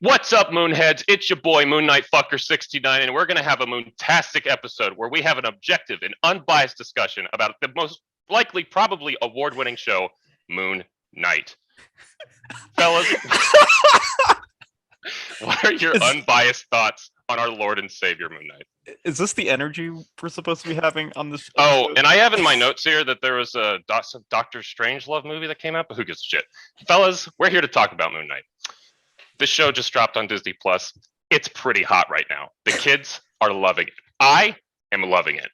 What's up, Moonheads? It's your boy, Moon Knight Fucker 69, and we're going to have a moontastic episode where we have an objective and unbiased discussion about the most likely, probably award winning show, Moon Knight. Fellas, what are your unbiased thoughts on our Lord and Savior, Moon Knight? Is this the energy we're supposed to be having on this episode? Oh, and I have in my notes here that there was a Doctor Strangelove movie that came out, but who gives a shit? Fellas, we're here to talk about Moon Knight. This show just dropped on Disney Plus. It's pretty hot right now. The kids are loving it. I am loving it.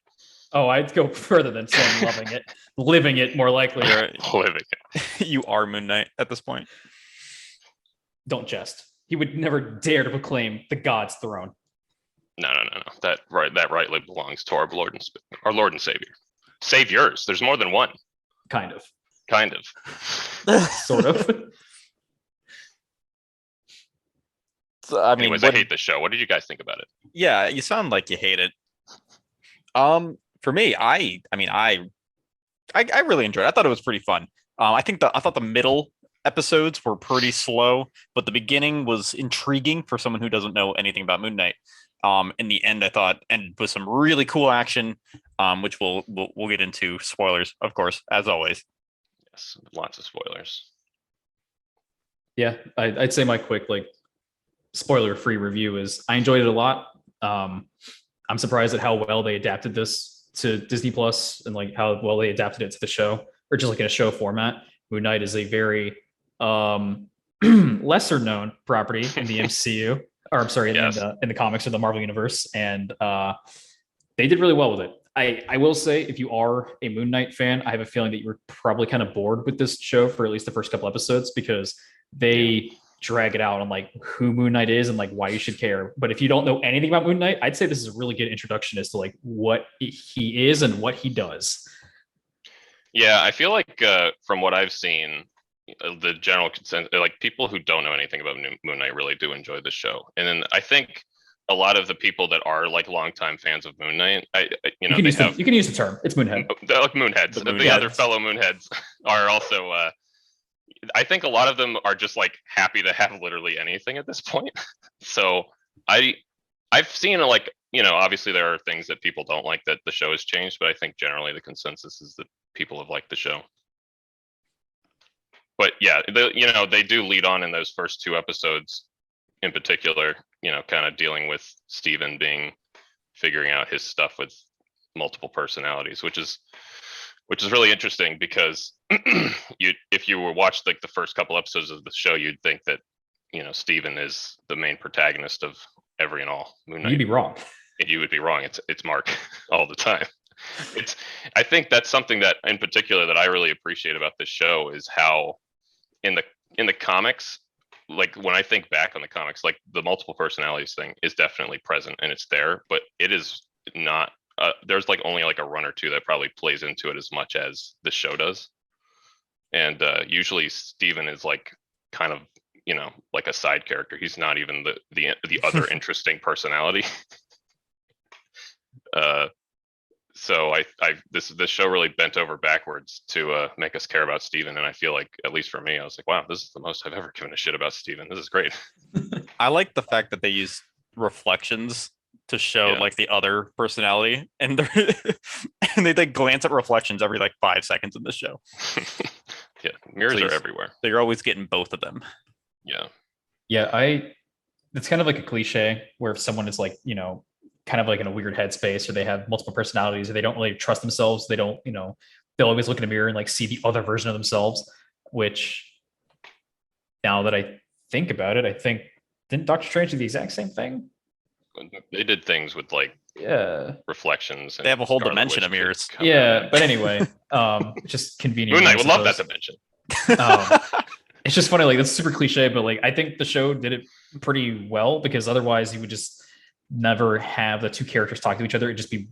Oh, I'd go further than saying loving it. Living it, more likely. You're living it. You are Moon Knight at this point. Don't jest. He would never dare to proclaim the God's throne. No. That rightly belongs to our Lord and Savior. Saviors. There's more than one. Kind of. Sort of. I mean, I hate the show. What did you guys think about it? Yeah, you sound like you hate it. For me, I really enjoyed it. I thought it was pretty fun. I thought the middle episodes were pretty slow, but the beginning was intriguing for someone who doesn't know anything about Moon Knight. In the end, I thought ended with some really cool action, which we'll get into. Spoilers, of course, as always. Yes, lots of spoilers. Yeah, I'd say my quick spoiler-free review is I enjoyed it a lot. I'm surprised at how well they adapted this to Disney Plus and how well they adapted it to the show, or just in a show format. Moon Knight is a very lesser known property in the MCU, or I'm sorry, yes. in the comics or the Marvel universe, and they did really well with it. I will say, if you are a Moon Knight fan, I have a feeling that you were probably kind of bored with this show for at least the first couple episodes, because they drag it out on who Moon Knight is and why you should care. But if you don't know anything about Moon Knight, I'd say this is a really good introduction as to what he is and what he does. Yeah, I feel like from what I've seen, the general consensus, people who don't know anything about Moon Knight really do enjoy the show. And then I think a lot of the people that are longtime fans of Moon Knight, you can use the term. It's Moonhead. Moonheads. The other fellow Moonheads are also. I think a lot of them are just happy to have literally anything at this point. So I've seen obviously there are things that people don't like that the show has changed, but I think generally the consensus is that people have liked the show. But yeah, they do lead on in those first two episodes in particular, kind of dealing with Steven figuring out his stuff with multiple personalities, which is really interesting because if you were watched the first couple episodes of the show, you'd think that Steven is the main protagonist of every and all Moon Knight. You'd be wrong. You would be wrong. It's Mark all the time. I think that's something that in particular that I really appreciate about this show is how in the comics, when I think back on the comics, the multiple personalities thing is definitely present and it's there, but it is not. There's only a run or two that probably plays into it as much as the show does. And usually Steven is kind of, a side character. He's not even the other interesting personality. So this show really bent over backwards to make us care about Steven. And I feel at least for me, I was wow, this is the most I've ever given a shit about Steven. This is great. I like the fact that they use reflections to show the other personality, and they glance at reflections every 5 seconds in the show. Yeah, mirrors are everywhere. So you're always getting both of them. Yeah, it's kind of a cliche where if someone is kind of in a weird headspace, or they have multiple personalities, or they don't really trust themselves, they don't they'll always look in a mirror and see the other version of themselves. Which, now that I think about it, I think didn't Doctor Strange do the exact same thing? They did things with reflections. They have a whole dimension of mirrors. Yeah, but anyway, it's just convenient. Moon Knight would love that dimension. It's just funny, that's super cliche, but I think the show did it pretty well, because otherwise you would just never have the two characters talk to each other. It'd just be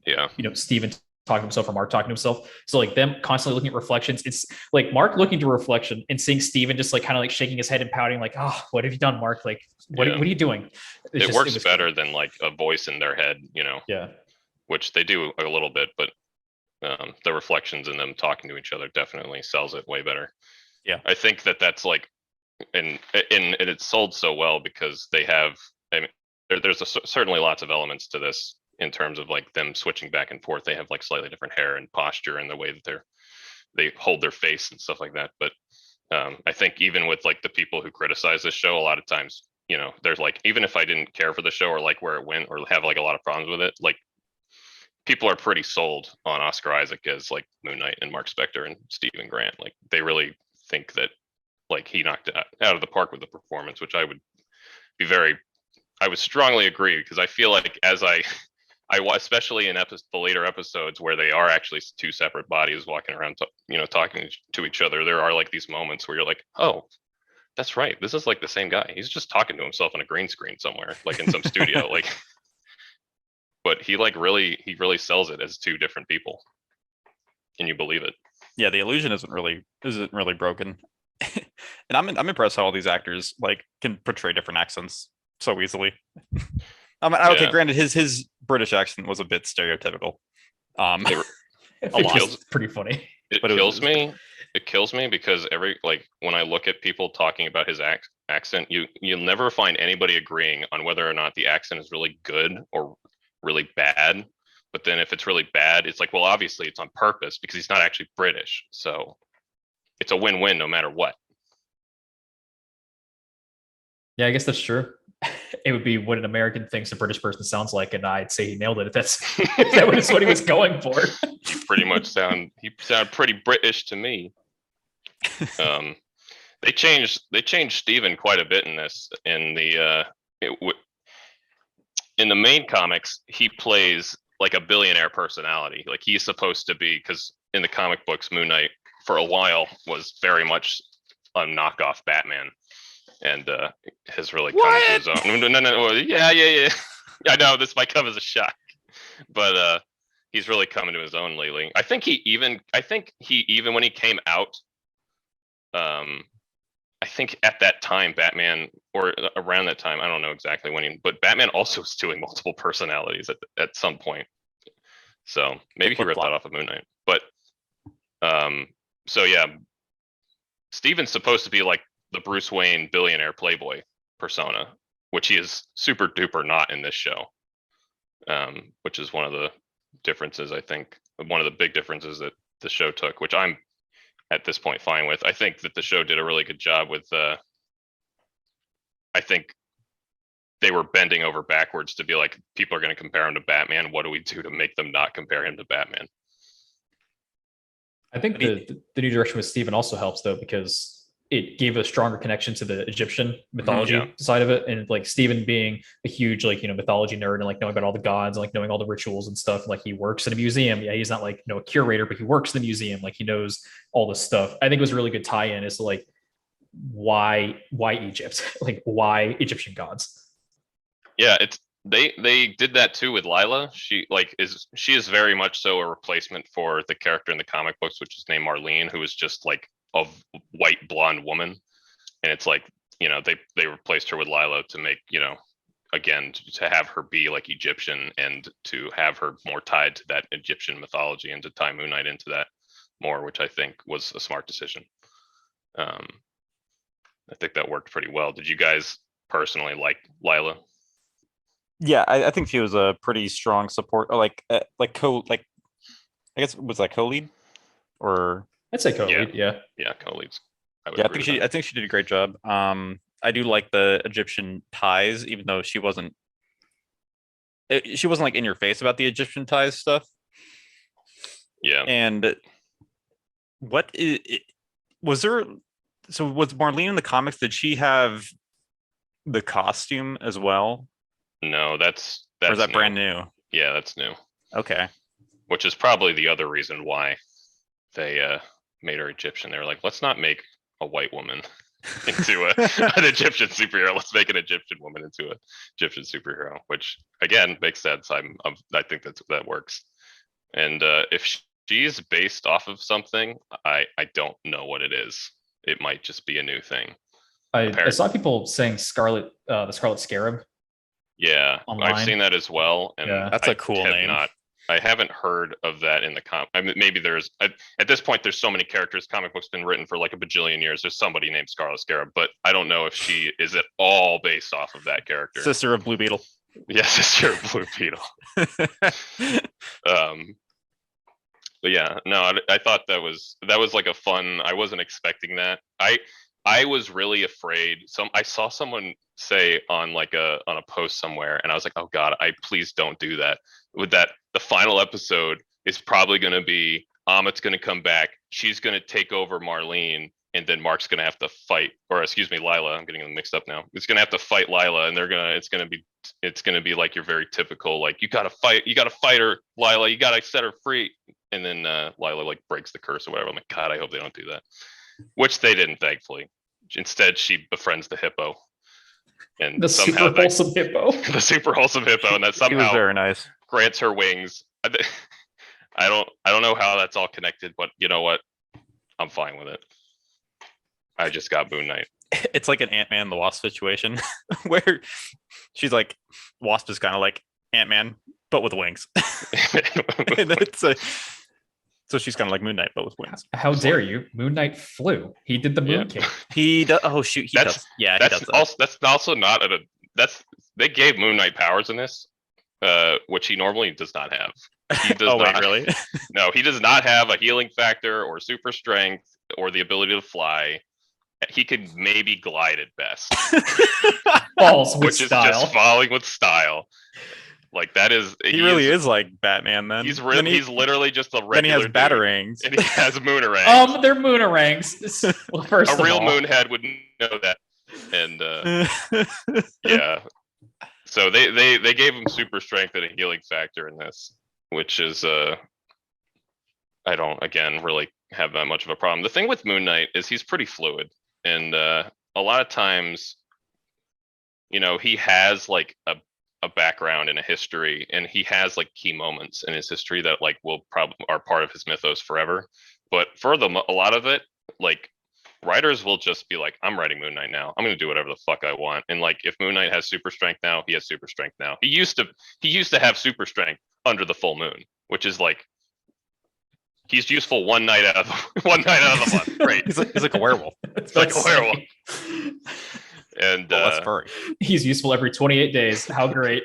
Steven talking to himself or Mark talking to himself. So them constantly looking at reflections. It's Mark looking to reflection and seeing Steven just kind of shaking his head and pouting oh, what have you done, Mark? What are you doing? It works better than a voice in their head, Yeah. Which they do a little bit, but the reflections in them talking to each other definitely sells it way better. Yeah. I think that's and it's sold so well because they have. I mean, there's certainly lots of elements to this in terms of like them switching back and forth. They have like slightly different hair and posture and the way that they hold their face and stuff like that. But I think even with like the people who criticize this show, a lot of times, there's like, even if I didn't care for the show or like where it went or have like a lot of problems with it, like people are pretty sold on Oscar Isaac as like Moon Knight and Mark Spector and Stephen Grant. Like they really think that like he knocked it out of the park with the performance, which I would strongly agree, because I feel like as I especially in the later episodes where they are actually two separate bodies walking around, talking to each other, there are like these moments where you're like, oh, that's right, this is like the same guy. He's just talking to himself on a green screen somewhere, like in some studio, like. But he really sells it as two different people, and you believe it. Yeah, the illusion isn't really broken, and I'm impressed how all these actors like can portray different accents so easily. Okay, granted, his British accent was a bit stereotypical. It's pretty funny. It kills me because when I look at people talking about his accent, you'll never find anybody agreeing on whether or not the accent is really good or really bad. But then if it's really bad, it's like, well, obviously it's on purpose because he's not actually British. So it's a win-win no matter what. Yeah, I guess that's true. It would be what an American thinks a British person sounds like, and I'd say he nailed it. If that's what he was going for. He pretty much sounded pretty British to me. They changed Steven quite a bit in this. In the main comics, he plays like a billionaire personality. Like he's supposed to be, because in the comic books, Moon Knight for a while was very much a knockoff Batman, and has really come into his own. No. Yeah. I know this might come as a shock, but he's really coming to his own lately. I think he even when he came out, I think at that time, Batman, or around that time, I don't know exactly when, but Batman also was doing multiple personalities at some point. So maybe he ripped that off of Moon Knight. But so yeah, Steven's supposed to be like the Bruce Wayne billionaire playboy persona, which he is super duper not in this show. Which is one of the differences, I think, one of the big differences that the show took, which I'm at this point fine with. I think that the show did a really good job with I think they were bending over backwards to be like, people are going to compare him to Batman. What do we do to make them not compare him to Batman? I think the new direction with Steven also helps, though, because it gave a stronger connection to the Egyptian mythology side of it. And like Steven being a huge, mythology nerd and like knowing about all the gods and like knowing all the rituals and stuff. Like he works in a museum. Yeah. He's not like, a curator, but he works in the museum. Like he knows all this stuff. I think it was a really good tie-in as to like, why Egypt? Like why Egyptian gods? Yeah. They did that too with Lila. She is very much so a replacement for the character in the comic books, which is named Marlene, who is just like a white blonde woman. And it's like, they replaced her with Lila to make, again, to have her be like Egyptian and to have her more tied to that Egyptian mythology and to tie Moon Knight into that more, which I think was a smart decision. I think that worked pretty well. Did you guys personally like Lila? Yeah, I think she was a pretty strong support, or I guess was that co-lead, or I'd say co-lead. Yeah, co-leads. I think she did a great job. I do like the Egyptian ties, even though she wasn't like in your face about the Egyptian ties stuff. Yeah. And was there? So was Marlene in the comics? Did she have the costume as well? No, that's or is that new. Brand new? Yeah, that's new. Okay. Which is probably the other reason why they made her Egyptian. They were like, let's not make a white woman into an Egyptian superhero. Let's make an Egyptian woman into an Egyptian superhero, which again makes sense. I think that works. And if she's based off of something, I don't know what it is. It might just be a new thing. I saw people saying the Scarlet Scarab. Yeah, online. I've seen that as well. And that's a cool name. I haven't heard of that in the I mean, maybe at this point there's so many characters. Comic books been written for like a bajillion years. There's somebody named Scarlet Scarab, but I don't know if she is at all based off of that character. Sister of Blue Beetle. Yeah, Sister of Blue Beetle. But yeah, no, I thought that was like a fun. I wasn't expecting that. I was really afraid. I saw someone say on like on a post somewhere, and I was like, oh god, please don't do that. With that, the final episode is probably going to be Amit's going to come back. She's going to take over Marlene, and then Mark's going to have to fight, or excuse me, Lila. I'm getting them mixed up now. It's going to have to fight Lila, and it's going to be like your very typical like you got to fight her, Lila. You got to set her free. And then Lila like breaks the curse or whatever. I'm like, God, I hope they don't do that. Which they didn't, thankfully. Instead, she befriends the hippo, and the somehow super wholesome hippo. the super wholesome hippo, and that He was somehow very nice. grants her wings. I don't know how that's all connected, but you know what? I'm fine with it. I just got Moon Knight. It's like an Ant-Man the Wasp situation where she's like, Wasp is kind of like Ant-Man but with wings. And so she's kind of like Moon Knight but with wings. How dare you? Moon Knight flew. He did the moon kick. He does. Oh shoot, he does. Yeah, he does that. That's also not they gave Moon Knight powers in this, which he normally does not have. He does Wait, really? No, he does not have a healing factor or super strength or the ability to fly. He could maybe glide at best. Falls with which style. Is just falling with style. Like that is he really is like Batman. Then he's literally just a regular. Then he has dude, batarangs, and he has moonerangs. They're moonerangs. Well, first a real moonhead would know that, and yeah. So they gave him super strength and a healing factor in this, which is I don't again really have that much of a problem. The thing with Moon Knight is he's pretty fluid, and a lot of times, you know, he has like a background and a history, and he has like key moments in his history that like will probably are part of his mythos forever. But for a lot of it, like writers will just be like, I'm writing Moon Knight now. I'm gonna do whatever the fuck I want. And like if Moon Knight has super strength now, he has super strength now. He used to have super strength under the full moon, which is like he's useful one night out of the month. Great. he's like a werewolf. It's like a werewolf. And that's furry. He's useful every 28 days. How great.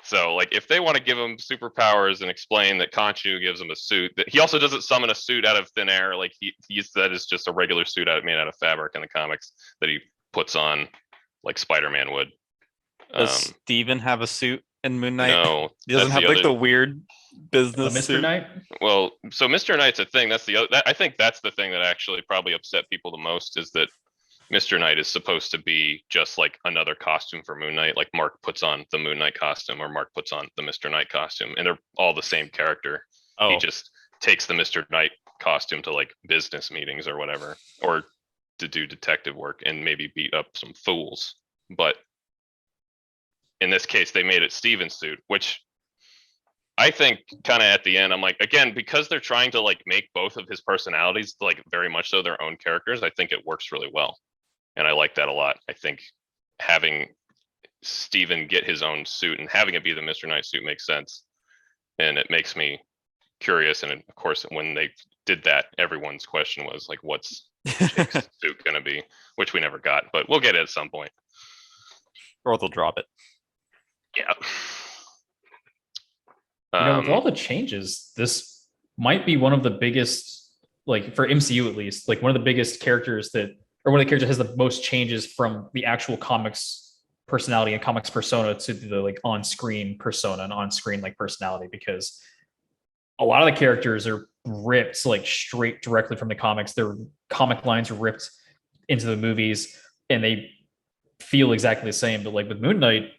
So like if they want to give him superpowers and explain that Khonshu gives him a suit, that he also doesn't summon a suit out of thin air, like he's that is just a regular suit made out of fabric in the comics that he puts on like Spider-Man would. Does Steven have a suit in Moon Knight? No. He doesn't have like the weird business Mr. suit. Knight? Well, so Mr. Knight's a thing. That's the other I think that's the thing that actually probably upset people the most is that Mr. Knight is supposed to be just like another costume for Moon Knight. Like Mark puts on the Moon Knight costume or Mark puts on the Mr. Knight costume, and they're all the same character. Oh. He just takes the Mr. Knight costume to like business meetings or whatever, or to do detective work and maybe beat up some fools. But in this case, they made it Steven's suit, which I think kind of at the end, I'm like, again, because they're trying to like make both of his personalities like very much so their own characters, I think it works really well. And I like that a lot. I think having Steven get his own suit and having it be the Mr. Knight suit makes sense. And it makes me curious. And of course, when they did that, everyone's question was like, what's Jake's suit going to be? Which we never got, but we'll get it at some point. Or they'll drop it. Yeah. With all the changes, this might be one of the biggest, like for MCU at least, like one of the biggest characters or one of the characters that has the most changes from the actual comics personality and comics persona to the like on-screen persona and on-screen like personality, because a lot of the characters are ripped like straight directly from the comics. Their comic lines are ripped into the movies and they feel exactly the same. But like with Moon Knight,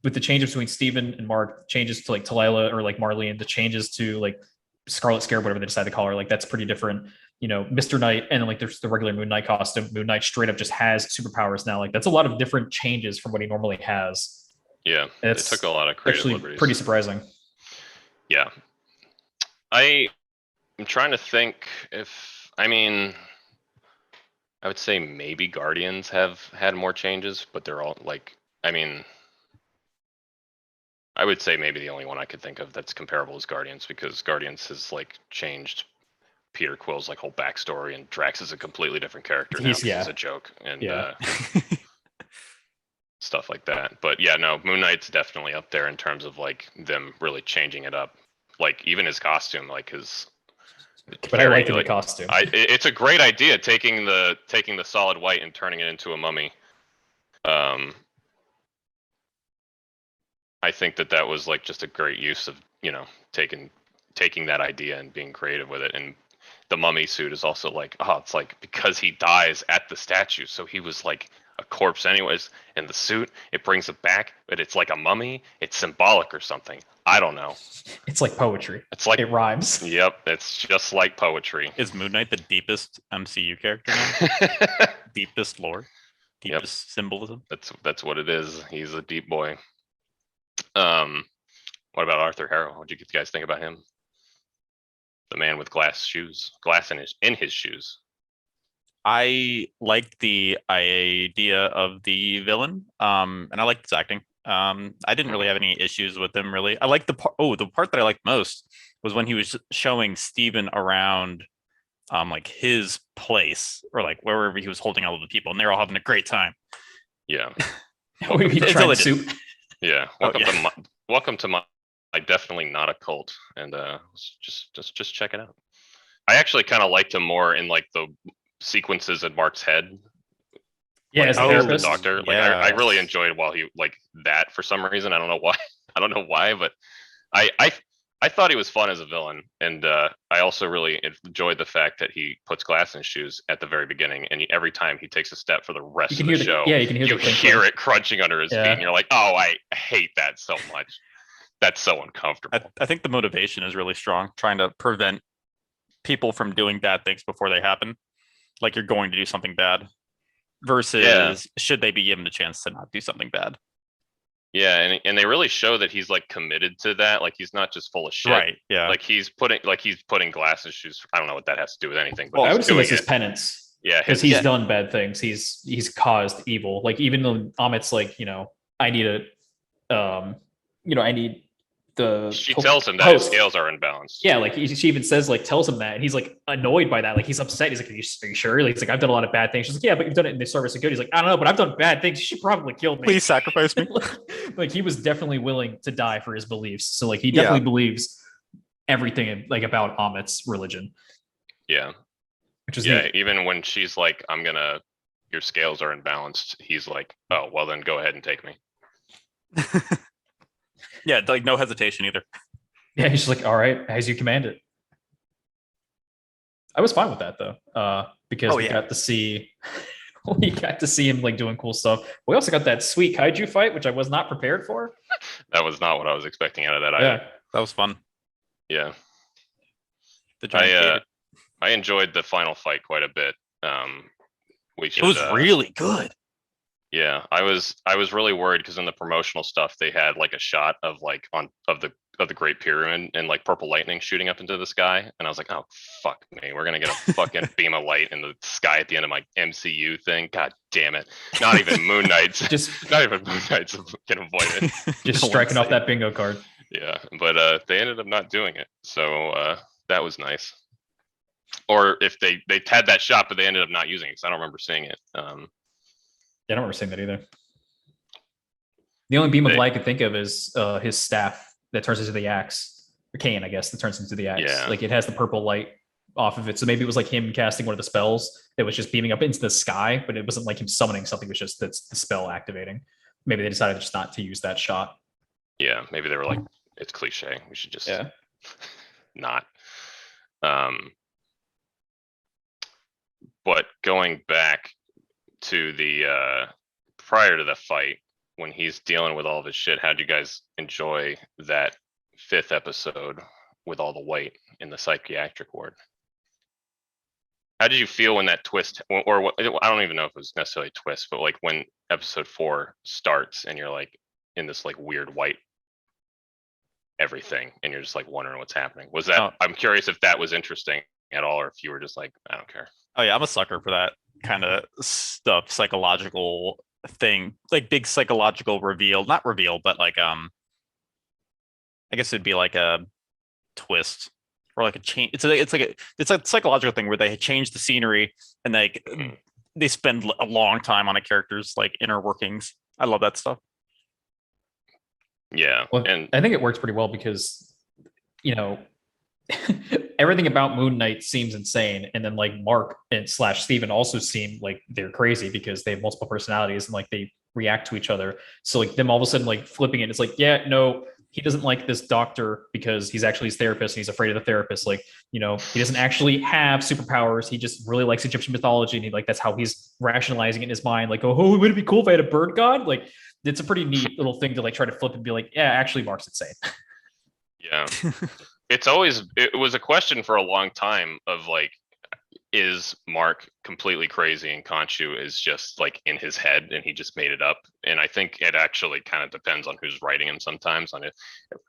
with the changes between Steven and Mark, changes to like Talila or like Marlene, the changes to like Scarlet Scarab, whatever they decide to call her, like that's pretty different. You know, Mr. Knight, and then like there's the regular Moon Knight costume. Moon Knight straight up just has superpowers now. Like that's a lot of different changes from what he normally has. Yeah, it took a lot of creative liberties. Pretty surprising. Yeah, I'm trying to think I would say maybe Guardians have had more changes, but they're all like, I would say maybe the only one I could think of that's comparable is Guardians, because Guardians has like changed Peter Quill's like whole backstory, and Drax is a completely different character now. He's a joke, and stuff like that. But yeah, no, Moon Knight's definitely up there in terms of like them really changing it up. Like even his costume, like his. But I like the costume. It's a great idea, taking the solid white and turning it into a mummy. I think that was like just a great use of taking that idea and being creative with it. And the mummy suit is also like, it's like because he dies at the statue, so he was like a corpse anyways. And the suit, it brings it back, but it's like a mummy. It's symbolic or something. I don't know. It's like poetry. It's like it rhymes. Yep, it's just like poetry. Is Moon Knight the deepest MCU character now? Deepest lore, deepest symbolism. That's what it is. He's a deep boy. What about Arthur Harrow? What did you guys think about him? The man with glass in his shoes. I liked the idea of the villain, and I liked his acting. I didn't really have any issues with him, really. I liked the part that I liked most was when he was showing Steven around, like his place or like wherever he was holding all of the people, and they're all having a great time. Yeah. Soup. Yeah. Welcome to my definitely not a cult, and just check it out. I actually kind of liked him more in like the sequences in Mark's head. Yeah, like, as the doctor. Like I really enjoyed while he like that for some reason. I don't know why. But I thought he was fun as a villain, and I also really enjoyed the fact that he puts glass in his shoes at the very beginning, and every time he takes a step for the rest of the show, you can hear it crunching under his feet, and you're like, oh, I hate that so much. That's so uncomfortable. I think the motivation is really strong, trying to prevent people from doing bad things before they happen. Like you're going to do something bad, versus should they be given a chance to not do something bad? Yeah, and they really show that he's like committed to that. Like he's not just full of shit. Right. Yeah. Like he's putting glass in shoes. I don't know what that has to do with anything. But I would assume it's his penance. Yeah, because he's done bad things. He's caused evil. Like even though Amit's like, I need I need the. She tells him that his scales are imbalanced. Yeah, like she even says like tells him that, and he's like annoyed by that. Like he's upset. He's like, "Are you sure?" Like, he's like, "I've done a lot of bad things." She's like, "Yeah, but you've done it in the service of good." He's like, "I don't know, but I've done bad things. You should probably kill me. Please sacrifice me." Like he was definitely willing to die for his beliefs. So like he definitely believes everything like about Amit's religion. Yeah. Which is neat. Even when she's like, your scales are imbalanced, he's like, "Oh, well then go ahead and take me." Yeah, like no hesitation either. Yeah, he's just like, all right, as you command it. I was fine with that though, because we got to see him like doing cool stuff. We also got that sweet kaiju fight, which I was not prepared for. That was not what I was expecting out of that either. Yeah, that was fun. Yeah. I enjoyed the final fight quite a bit. It was really good. Yeah, I was really worried because in the promotional stuff they had like a shot of like of the Great Pyramid and like purple lightning shooting up into the sky, and I was like, oh fuck me, we're gonna get a fucking beam of light in the sky at the end of my MCU thing. God damn it! Not even Moon Knights can avoid it. Just striking off that bingo card. Yeah, but they ended up not doing it, so that was nice. Or if they had that shot, but they ended up not using it, because I don't remember seeing it. I don't remember seeing that either. The only beam of light I could think of is his staff that turns into the axe. Or cane, I guess, that turns into the axe. Yeah. Like it has the purple light off of it. So maybe it was like him casting one of the spells that was just beaming up into the sky, but it wasn't like him summoning something. It was just that's the spell activating. Maybe they decided just not to use that shot. Yeah, maybe they were like, it's cliche. We should just not. But going back to the prior to the fight, when he's dealing with all of his shit, how'd you guys enjoy that 5th episode with all the white in the psychiatric ward? How did you feel when that twist, or what? I don't even know if it was necessarily a twist, but like when episode 4 starts and you're like in this like weird white everything, and you're just like wondering what's happening. Was that? I'm curious if that was interesting at all, or if you were just like, I don't care. Oh yeah, I'm a sucker for that kind of stuff, psychological thing, like big psychological reveal, not reveal, but like I guess it'd be like a twist or like a change. It's a psychological thing where they change the scenery and they spend a long time on a character's like inner workings. I love that stuff. Yeah, Well, and I think it works pretty well because, everything about Moon Knight seems insane, and then like Mark and slash Steven also seem like they're crazy because they have multiple personalities and like they react to each other. So like them all of a sudden like flipping it, it's like, yeah, no, he doesn't like this doctor because he's actually his therapist and he's afraid of the therapist. Like, he doesn't actually have superpowers. He just really likes Egyptian mythology, and that's how he's rationalizing it in his mind. Like, oh, would it be cool if I had a bird god? Like, it's a pretty neat little thing to like try to flip and be like, yeah, actually, Mark's insane. yeah, it was a question for a long time of like, is Mark completely crazy and Khonshu is just like in his head and he just made it up? And I think it actually kind of depends on who's writing him sometimes. On it,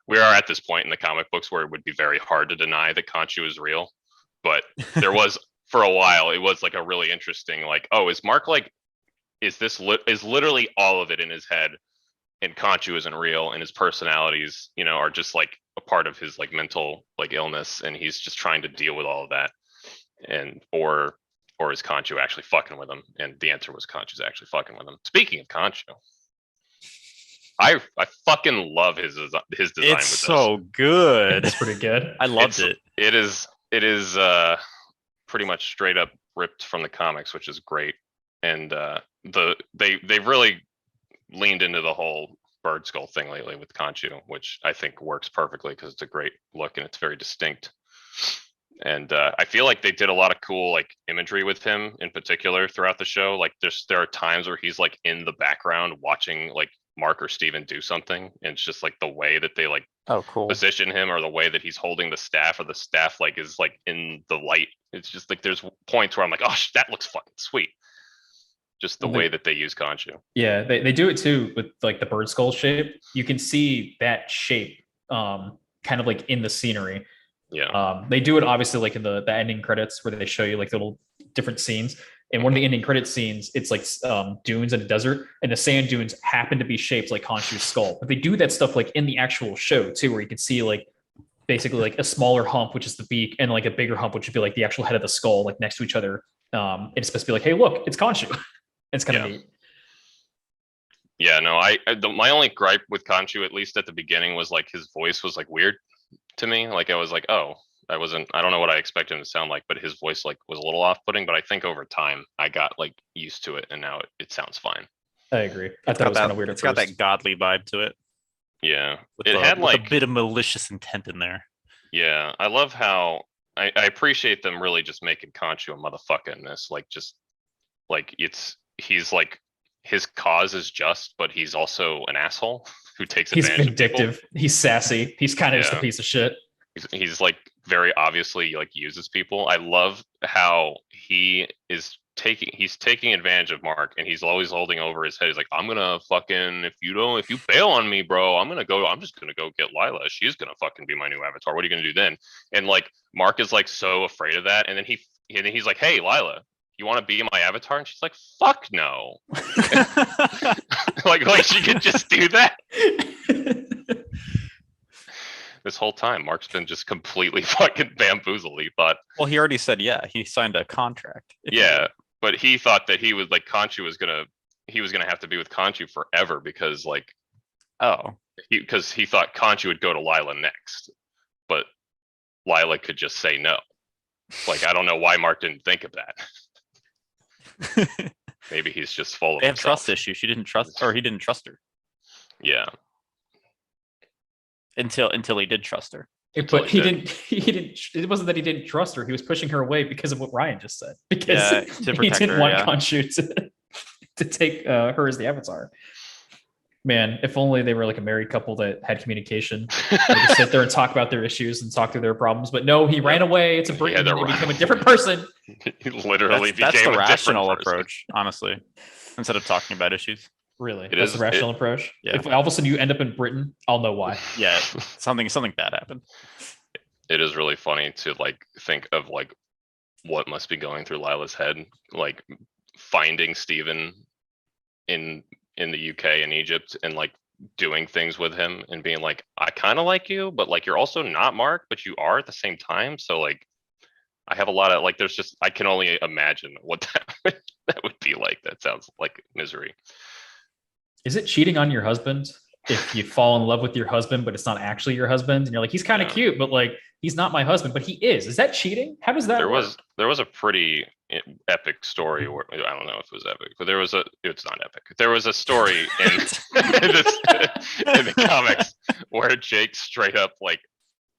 we are at this point in the comic books where it would be very hard to deny that Khonshu is real, but there was for a while it was like a really interesting like, oh, is Mark like, is literally all of it in his head, and Khonshu isn't real, and his personalities, are just like a part of his like mental like illness, and he's just trying to deal with all of that, and or is Khonshu actually fucking with him? And the answer was Khonshu's actually fucking with him. Speaking of Khonshu, I fucking love his design. It's so good. It's pretty good. I loved it. It is pretty much straight up ripped from the comics, which is great. And they've really leaned into the whole bird skull thing lately with Khonshu, which I think works perfectly because it's a great look and it's very distinct. And I feel like they did a lot of cool like imagery with him in particular throughout the show. Like there are times where he's like in the background watching like Mark or Steven do something, and it's just like the way that they like cool position him, or the way that he's holding the staff, or the staff like is like in the light. It's just like there's points where I'm like, oh, that looks fucking sweet. Just the way that they use Khonshu. Yeah, they do it too with like the bird skull shape. You can see that shape kind of like in the scenery. Yeah. They do it obviously like in the ending credits where they show you like little different scenes. And one of the ending credit scenes, it's like dunes in a desert, and the sand dunes happen to be shaped like Khonshu's skull. But they do that stuff like in the actual show too, where you can see like basically like a smaller hump, which is the beak, and like a bigger hump, which would be like the actual head of the skull, like next to each other. And it's supposed to be like, hey, look, it's Khonshu. It's kind of neat. Yeah, no, my only gripe with Khonshu, at least at the beginning, was like his voice was like weird to me. Like I was like, oh, I don't know what I expected him to sound like, but his voice like was a little off-putting. But I think over time I got like used to it, and now it sounds fine. I agree. I thought it was kind of weird. It's got that godly vibe to it. Yeah, it had like a bit of malicious intent in there. Yeah, I love how I appreciate them really just making Khonshu a motherfucker in this. Like just like he's like his cause is just, but he's also an asshole who takes advantage. He's vindictive. He's sassy. He's kind of just a piece of shit. He's like very obviously like uses people. I love how he's taking advantage of Mark, and he's always holding over his head. He's like, I'm gonna fucking, if you bail on me, bro, I'm just gonna go get Lila. She's gonna fucking be my new avatar. What are you gonna do then? And like Mark is like so afraid of that, and then he's like, hey, Lila, you want to be my avatar? And she's like, fuck no. like she could just do that. This whole time, Mark's been just completely fucking bamboozled. He thought, well, he already said, yeah, he signed a contract. Yeah, but he thought that he was like Khonshu was gonna have to be with Khonshu forever because like, because he thought Khonshu would go to Lila next, but Lila could just say no. Like I don't know why Mark didn't think of that. Maybe he's just full of. They have trust issues. She didn't trust, or he didn't trust her. Yeah. Until he did trust her. But he didn't. It wasn't that he didn't trust her. He was pushing her away because of what Ryan just said. Because he didn't want Khonshu to take her as the avatar. Man, if only they were like a married couple that had communication. They could sit there and talk about their issues and talk through their problems. But no, he ran away. It's a Britain. He became a different person. He literally that's the rational approach, honestly, instead of talking about issues. Really, that's the rational approach. Yeah. If all of a sudden you end up in Britain, I'll know why. Yeah, something bad happened. It is really funny to like think of like what must be going through Lila's head, like finding Steven in the UK and Egypt, and like doing things with him and being like, I kind of like you, but like you're also not Mark, but you are at the same time. So like, I have a lot of like, there's just I can only imagine what that would be like. That sounds like misery. Is it cheating on your husband if you fall in love with your husband, but it's not actually your husband, and you're like, he's kind of cute, but like he's not my husband, but he is? Is that cheating? How does that work? There was a pretty epic story where I don't know if it was epic, but there was it's not epic. There was a story in in the comics where Jake straight up like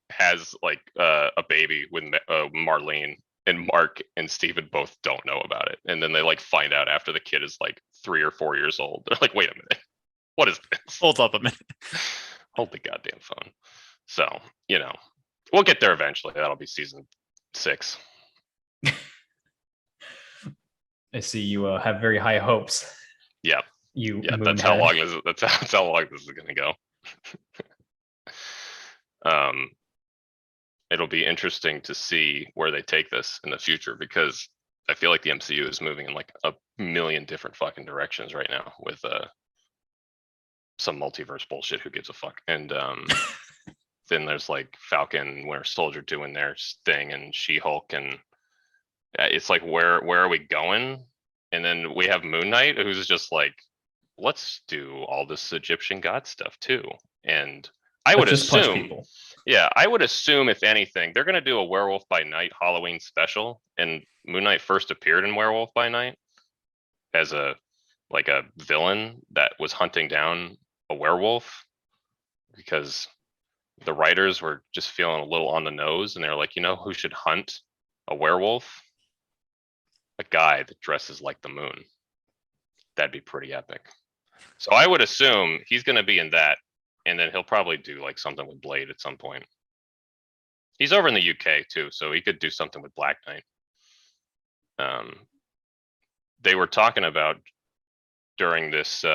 has like a baby with Marlene, and Mark and Steven both don't know about it, and then they like find out after the kid is like 3 or 4 years old. They're like, wait a minute, what is this? Hold up a minute. Hold the goddamn phone. So we'll get there eventually. That'll be season 6. I see you have very high hopes. Yeah, Yeah, that's how long this is. That's how long this is gonna go. It'll be interesting to see where they take this in the future, because I feel like the MCU is moving in like a million different fucking directions right now with some multiverse bullshit. Who gives a fuck? And then there's like Falcon, Winter Soldier doing their thing, and She-Hulk, and it's like where are we going? And then we have Moon Knight, who's just like, let's do all this Egyptian god stuff too. And I would assume, yeah, I would assume if anything, they're gonna do a Werewolf by Night Halloween special. And Moon Knight first appeared in Werewolf by Night as a villain that was hunting down a werewolf, because the writers were just feeling a little on the nose, and they're like, who should hunt a werewolf? A guy that dresses like the moon. That'd be pretty epic. So I would assume he's going to be in that, and then he'll probably do like something with Blade at some point. He's over in the UK too, so he could do something with Black Knight. They were talking about during this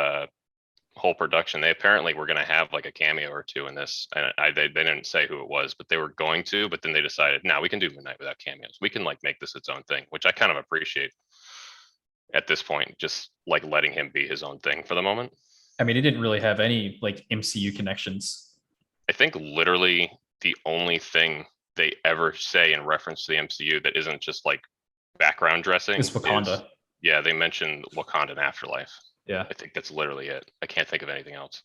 whole production, they apparently were going to have like a cameo or two in this, and they didn't say who it was, but they were going to. But then they decided, no, we can do Midnight without cameos. We can like make this its own thing, which I kind of appreciate at this point, just like letting him be his own thing for the moment. I mean, it didn't really have any like MCU connections. I think literally the only thing they ever say in reference to the MCU that isn't just like background dressing is Wakanda. Yeah, they mentioned Wakandan Afterlife. Yeah, I think that's literally it. I can't think of anything else.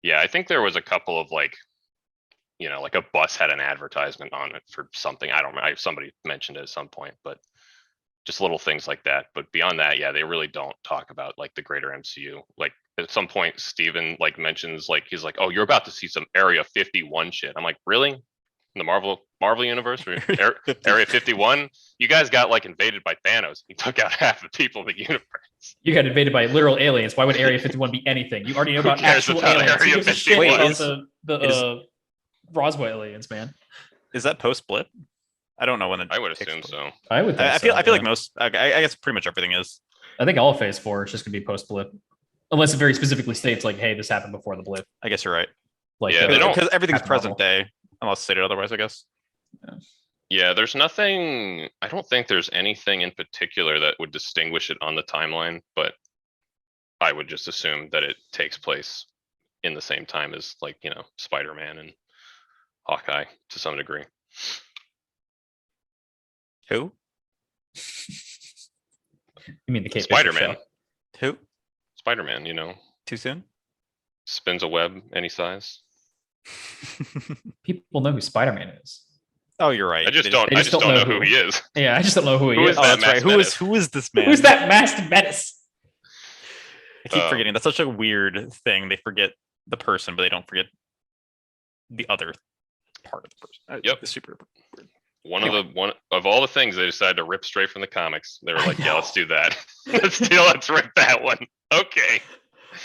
Yeah, I think there was a couple of like, like a bus had an advertisement on it for something. I don't know. Somebody mentioned it at some point, but just little things like that. But beyond that, yeah, they really don't talk about like the greater MCU. Like at some point, Steven like mentions like, he's like, oh, you're about to see some Area 51 shit. I'm like, really? In the Marvel universe, Area 51, you guys got like invaded by Thanos. He took out half the people in the universe. You got invaded by literal aliens. Why would Area 51 be anything? You already know about actual aliens. Who gives a shit about the Roswell aliens, man? Is that post Blip? I don't know when. I would assume so. I would. I feel like most. I guess pretty much everything is. I think all of Phase 4 is just gonna be post Blip, unless it very specifically states like, "Hey, this happened before the Blip." I guess you're right. Like, yeah, because everything's present day. Unless stated otherwise, I guess. Yeah, there's nothing. I don't think there's anything in particular that would distinguish it on the timeline, but I would just assume that it takes place in the same time as like, Spider-Man and Hawkeye to some degree. Who? You mean the Kate Spider-Man? Who? Spider-Man, Too soon? Spins a web any size. People know who Spider-Man is. Oh, you're right. I just don't know who he is. Yeah, I just don't know who he is. Oh, that's right. Who is this man? Who's that masked menace? I keep forgetting. That's such a weird thing. They forget the person, but they don't forget the other part of the person. Yep. It's super weird. One of all the things they decided to rip straight from the comics. They were like, yeah, let's do that. let's rip that one. Okay.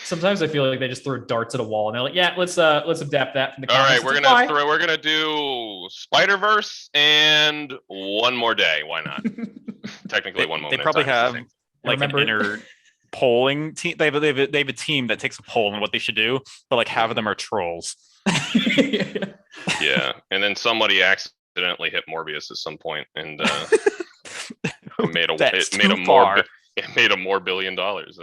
Sometimes I feel like they just throw darts at a wall and they're like, yeah, let's adapt that from the comics. All right, we're gonna do Spider-Verse and One More Day. Why not? Technically, one moment. They probably have like an inner polling team. They have a team that takes a poll on what they should do, but like half of them are trolls. Yeah, and then somebody accidentally hit Morbius at some point and it made a made him more $1 billion, as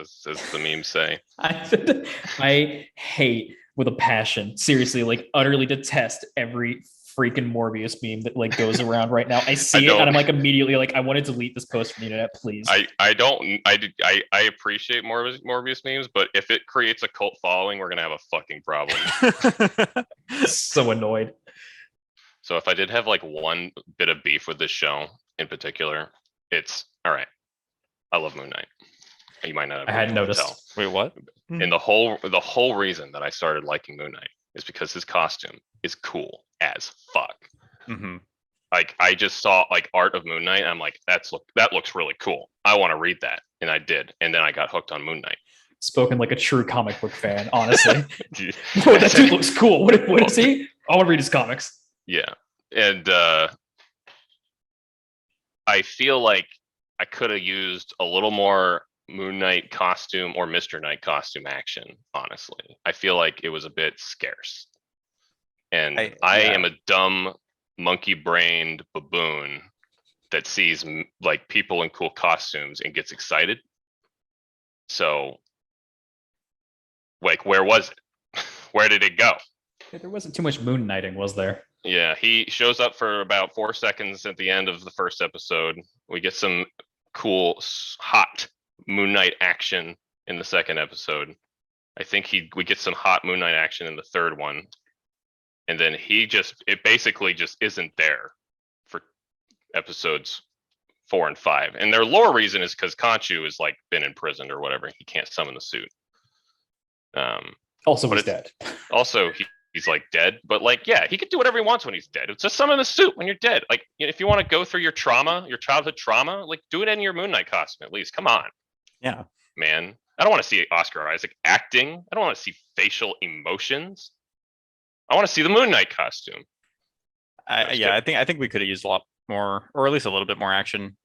the memes say. I hate with a passion, seriously, like utterly detest every freaking Morbius meme that like goes around right now. I see it and I'm like immediately like, I want to delete this post from the internet, please. I appreciate Morbius memes, but if it creates a cult following, we're gonna have a fucking problem. So annoyed. So if I did have like one bit of beef with this show in particular, it's all right. I love Moon Knight. You might not have. I hadn't noticed. Tell. Wait, what? And the whole reason that I started liking Moon Knight is because his costume is cool as fuck. Mm-hmm. Like I just saw like art of Moon Knight. And I'm like, that looks really cool. I want to read that, and I did. And then I got hooked on Moon Knight. Spoken like a true comic book fan, honestly. Boy, that dude looks cool. What is he? I want to read his comics. Yeah, and I feel like I could have used a little more Moon Knight costume or Mr. Knight costume action, honestly. I feel like it was a bit scarce. And I am a dumb, monkey-brained baboon that sees like people in cool costumes and gets excited. So, like, where was it? Where did it go? There wasn't too much Moon Knighting, was there? Yeah, he shows up for about 4 seconds at the end of the first episode. We get some cool, hot Moon Knight action in the second episode. I think we get some hot Moon Knight action in the third one. And then it basically just isn't there for episodes 4 and 5. And their lore reason is because Khonshu has like been imprisoned or whatever. He can't summon the suit. Also, he's dead. Also, he's like dead, but like, yeah, he could do whatever he wants when he's dead. It's just summon the suit when you're dead. Like, if you want to go through your trauma, your childhood trauma, like do it in your Moon Knight costume at least. Come on. Yeah. Man. I don't want to see Oscar Isaac acting. I don't want to see facial emotions. I want to see the Moon Knight costume. I think we could have used a lot more, or at least a little bit more action.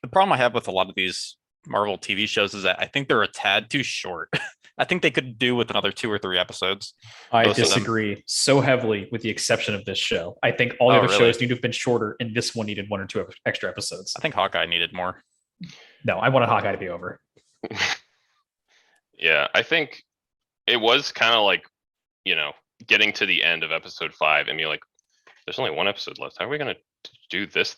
The problem I have with a lot of these Marvel TV shows is that I think they're a tad too short. I think they could do with another 2 or 3 episodes. I disagree so heavily, with the exception of this show. I think all the other shows need to have been shorter, and this one needed 1 or 2 extra episodes. I think Hawkeye needed more. No, I wanted Hawkeye to be over. Yeah, I think it was kind of like, getting to the end of episode 5 and be like, there's only 1 episode left. How are we going to do this,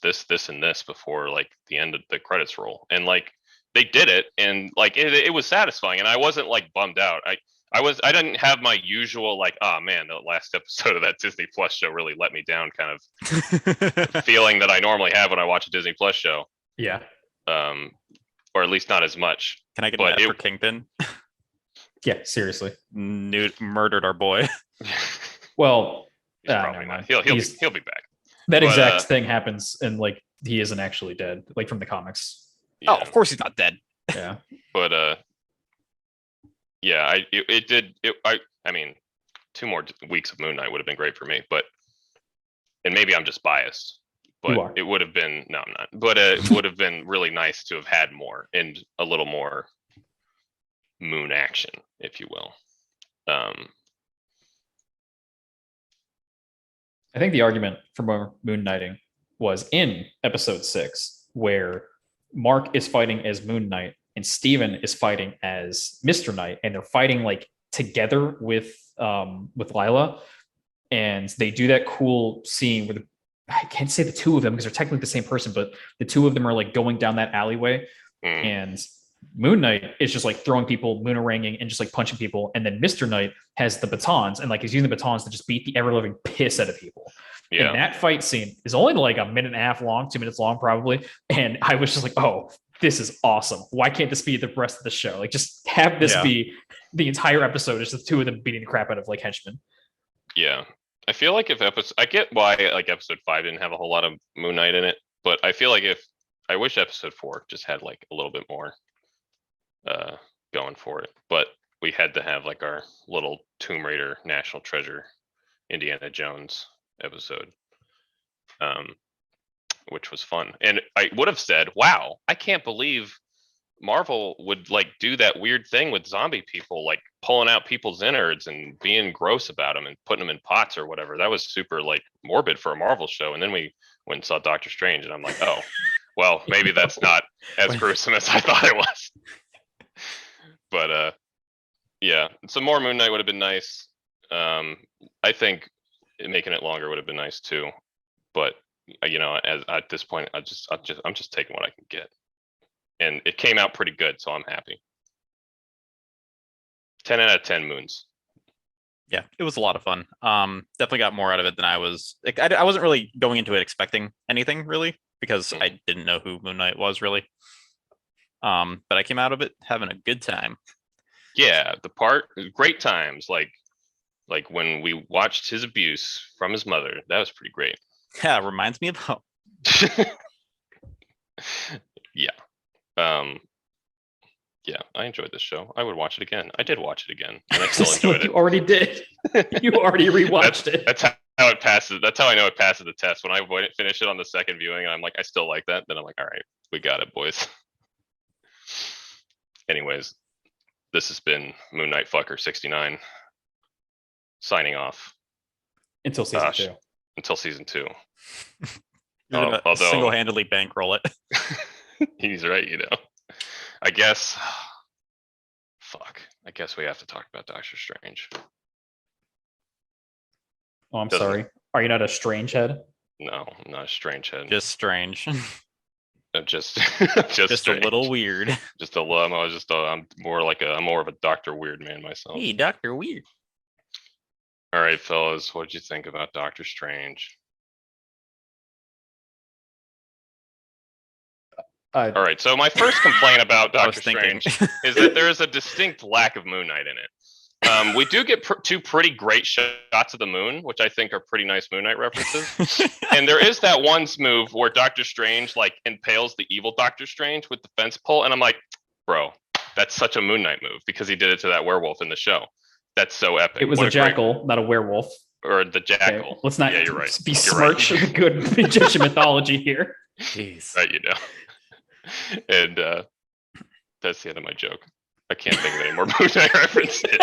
and this before like the end of the credits roll? And like, they did it, and like it was satisfying, and I wasn't like bummed out. I didn't have my usual like, oh man, the last episode of that Disney Plus show really let me down kind of feeling that I normally have when I watch a Disney Plus show. Yeah. Or at least not as much. Can I get an ad for Kingpin? Yeah, seriously. Murdered our boy. Well, he's probably not. He'll be back. That exact thing happens, and like he isn't actually dead, like from the comics. Yeah. Oh, of course he's not dead. Yeah. But yeah, I mean, 2 more weeks of Moon Knight would have been great for me, and maybe I'm just biased, but it would have been, no, I'm not, but it would have been really nice to have had more and a little more Moon action, if you will. I think the argument for more Moon Knighting was in episode 6, where Mark is fighting as Moon Knight and Steven is fighting as Mr. Knight, and they're fighting like together with Lila, and they do that cool scene where I can't say the 2 of them because they're technically the same person, but the 2 of them are like going down that alleyway, and Moon Knight is just like throwing people, mooneranging, and just like punching people, and then Mr. Knight has the batons and like he's using the batons to just beat the ever living piss out of people. Yeah. And that fight scene is only like 1.5 minutes long, 2 minutes long probably, and I was just like, oh, this is awesome. Why can't this be the rest of the show? Like, just have this be the entire episode, just the 2 of them beating the crap out of like henchmen. Yeah, I feel like I get why like episode 5 didn't have a whole lot of Moon Knight in it, but I feel like I wish episode 4 just had like a little bit more going for it. But we had to have like our little Tomb Raider National Treasure Indiana Jones episode, which was fun. And I would have said, wow, I can't believe Marvel would like do that weird thing with zombie people, like pulling out people's innards and being gross about them and putting them in pots or whatever. That was super like morbid for a Marvel show. And then we went and saw Doctor Strange, and I'm like, oh, Well, maybe that's not as gruesome as I thought it was. But yeah, some more Moon Knight would have been nice. I think making it longer would have been nice too. But at this point, I'm just taking what I can get, and it came out pretty good, so I'm happy. 10 out of 10 moons. Yeah, it was a lot of fun. Definitely got more out of it than I was. I wasn't really going into it expecting anything really because I didn't know who Moon Knight was really. But I came out of it having a good time. Yeah, great times, like when we watched his abuse from his mother. That was pretty great. Yeah, reminds me of home. Yeah. Yeah, I enjoyed this show. I would watch it again. I did watch it again, and I still enjoyed it. You already did. You already rewatched it. That's how it passes. That's how I know it passes the test. When I finish it on the second viewing, and I'm like, I still like that. Then I'm like, all right, we got it, boys. Anyways, this has been Moon Knight Fucker 69. Signing off. Until season 2. Until season 2. You're gonna single-handedly bankroll it. He's right, I guess. Fuck. I guess we have to talk about Doctor Strange. Oh, I'm sorry. Are you not a strange head? No, I'm not a strange head. Just strange. Just a little weird. Just a little. I'm more of a Doctor Weird man myself. Hey, Doctor Weird. All right, fellas, what did you think about Doctor Strange? All right, so my first complaint about Doctor Strange is that there is a distinct lack of Moon Knight in it. We do get two pretty great shots of the moon, which I think are pretty nice Moon Knight references. And there is that one move where Doctor Strange impales the evil Doctor Strange with the fence pole, and I'm like, bro, that's such a Moon Knight move because he did it to that werewolf in the show. That's so epic. It was a jackal, not a werewolf. Or the jackal. Okay, let's not you're right. besmirch the good Egyptian mythology here. Jeez. Right, And that's the end of my joke. I can't think of any more Moon Knight references.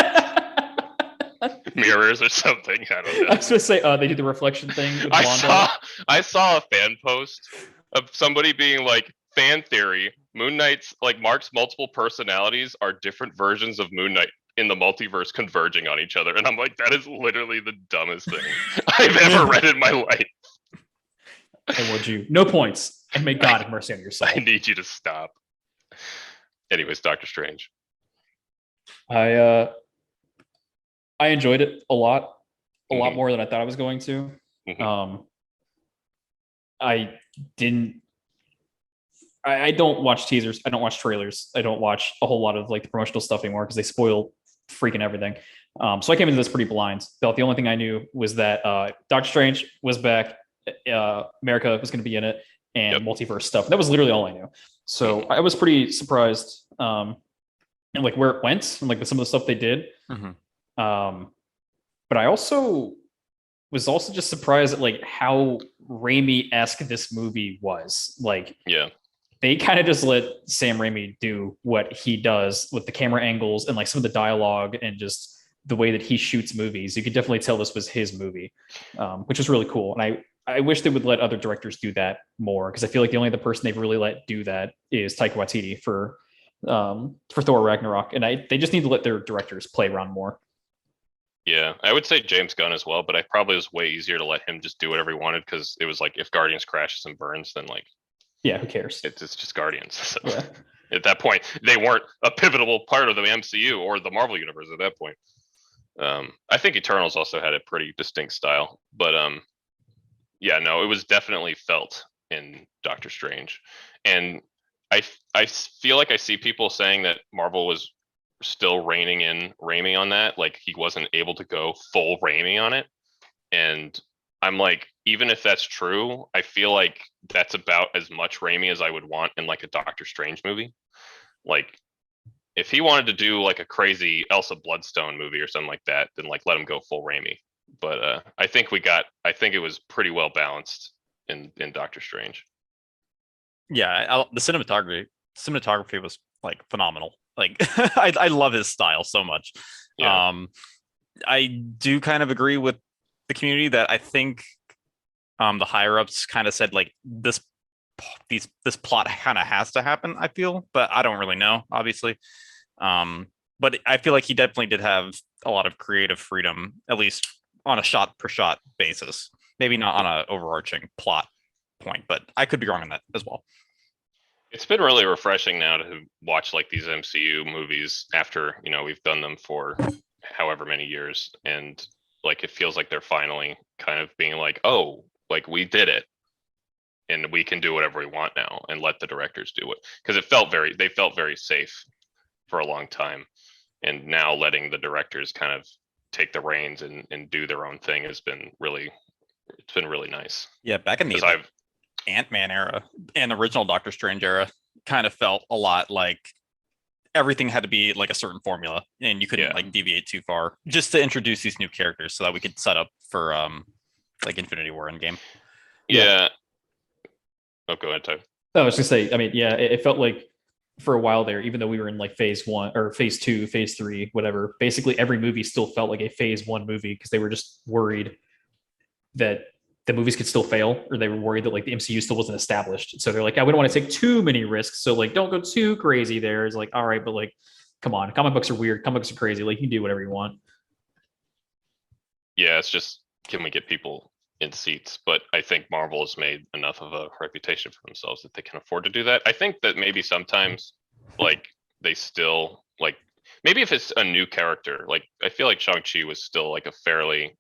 Mirrors or something. I don't know. I was going to say, they did the reflection thing. With I saw a fan post of somebody being like, fan theory, Moon Knight's Mark's multiple personalities are different versions of Moon Knight in the multiverse converging on each other. And I'm like, that is literally the dumbest thing I've ever read in my life. And would you? No points. And may God have mercy on your soul. I need you to stop. Anyways, Doctor Strange. I enjoyed it a lot more than I thought I was going to. I don't watch teasers. I don't watch trailers. I don't watch a whole lot of the promotional stuff anymore because they spoil freaking everything. So I came into this pretty blind. Felt the only thing I knew was that Doctor Strange was back. America was going to be in it, and multiverse stuff. That was literally all I knew. So I was pretty surprised, and where it went, and some of the stuff they did. But I also was just surprised at how Raimi-esque this movie was. They kind of just let Sam Raimi do what he does with the camera angles and some of the dialogue and just the way that he shoots movies. You could definitely tell this was his movie, which is really cool. And I wish they would let other directors do that more, because I feel like the only other person they've really let do that is Taika Waititi for Thor Ragnarok. And they just need to let their directors play around more. Yeah, I would say James Gunn as well, but I probably was way easier to let him just do whatever he wanted, because it was if Guardians crashes and burns, then yeah, who cares? It's just Guardians. So yeah. At that point, they weren't a pivotal part of the MCU or the Marvel universe at that point. I think Eternals also had a pretty distinct style, but yeah, no, it was definitely felt in Doctor Strange, and I feel like I see people saying that Marvel was still reining in Raimi on that, he wasn't able to go full Raimi on it, and I'm like, even if that's true, I feel like that's about as much Raimi as I would want in a Doctor Strange movie. If he wanted to do a crazy Elsa Bloodstone movie or something like that, then let him go full Raimi. But I think it was pretty well balanced in Doctor Strange. Yeah, the cinematography was phenomenal. I love his style so much. Yeah. I do kind of agree with the community that I think the higher ups kind of said this this plot kind of has to happen, I feel, but I don't really know, obviously. But I feel like he definitely did have a lot of creative freedom, at least on a shot per shot basis. Maybe not on an overarching plot point, but I could be wrong on that as well. It's been really refreshing now to watch like these MCU movies after, we've done them for however many years, and like it feels like they're finally kind of being like, oh, like we did it and we can do whatever we want now and let the directors do it, because they felt very safe for a long time, and now letting the directors kind of take the reins and do their own thing it's been really nice. Yeah, back in the Ant-Man era and original Doctor Strange era, kind of felt a lot like everything had to be like a certain formula and you couldn't like deviate too far, just to introduce these new characters so that we could set up for like Infinity War Endgame. Yeah. Oh, go ahead, Tyler. I was gonna say, I mean, yeah, it felt like for a while there, even though we were in like phase 1 or phase 2, phase 3, whatever, basically every movie still felt like a phase 1 movie because they were just worried that the movies could still fail, or they were worried that like the MCU still wasn't established. So they're like, we don't want to take too many risks. So like, don't go too crazy there. It's like, all right, but like, come on, comic books are weird. Comic books are crazy. Like you can do whatever you want. Yeah, it's just, can we get people in seats? But I think Marvel has made enough of a reputation for themselves that they can afford to do that. I think that maybe sometimes like they still like, maybe if it's a new character, like I feel like Shang-Chi was still like a fairly,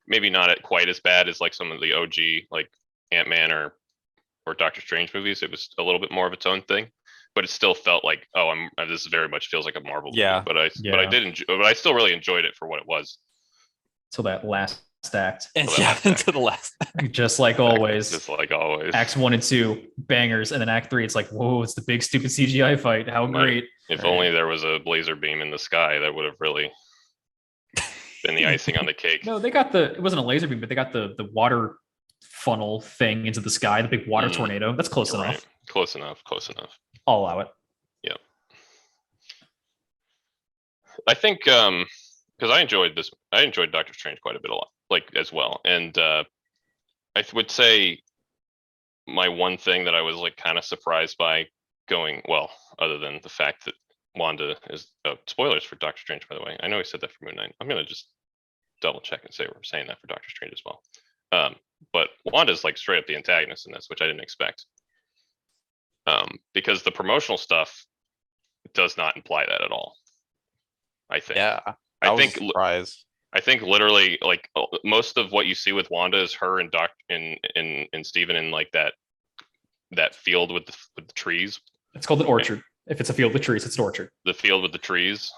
maybe not quite as bad as like some of the OG like Ant-Man or Doctor Strange movies. It was a little bit more of its own thing, but it still felt like, this very much feels like a Marvel movie. But I still really enjoyed it for what it was. Till that last act. Into the last act. Just like always. Just like always. Acts 1 and 2, bangers, and then Act 3, it's like, whoa, it's the big stupid CGI fight. How great. If only there was a laser beam in the sky, that would have really been the icing on the cake. No, they got it wasn't a laser beam, but they got the water funnel thing into the sky, the big water tornado. That's close enough. Right. Close enough. I'll allow it. Yeah. I think because I enjoyed Doctor Strange quite a bit as well. And I would say my one thing that I was like kind of surprised by other than the fact that Wanda is spoilers for Doctor Strange, by the way. I know he said that for Moon Knight. I'm gonna just double check and say we're saying that for Doctor Strange as well. But Wanda's like straight up the antagonist in this, which I didn't expect. Because the promotional stuff does not imply that at all. I think. Yeah. I think literally like most of what you see with Wanda is her and and Steven in like that field with the trees. It's called an orchard. If it's a field with trees, it's an orchard. The field with the trees.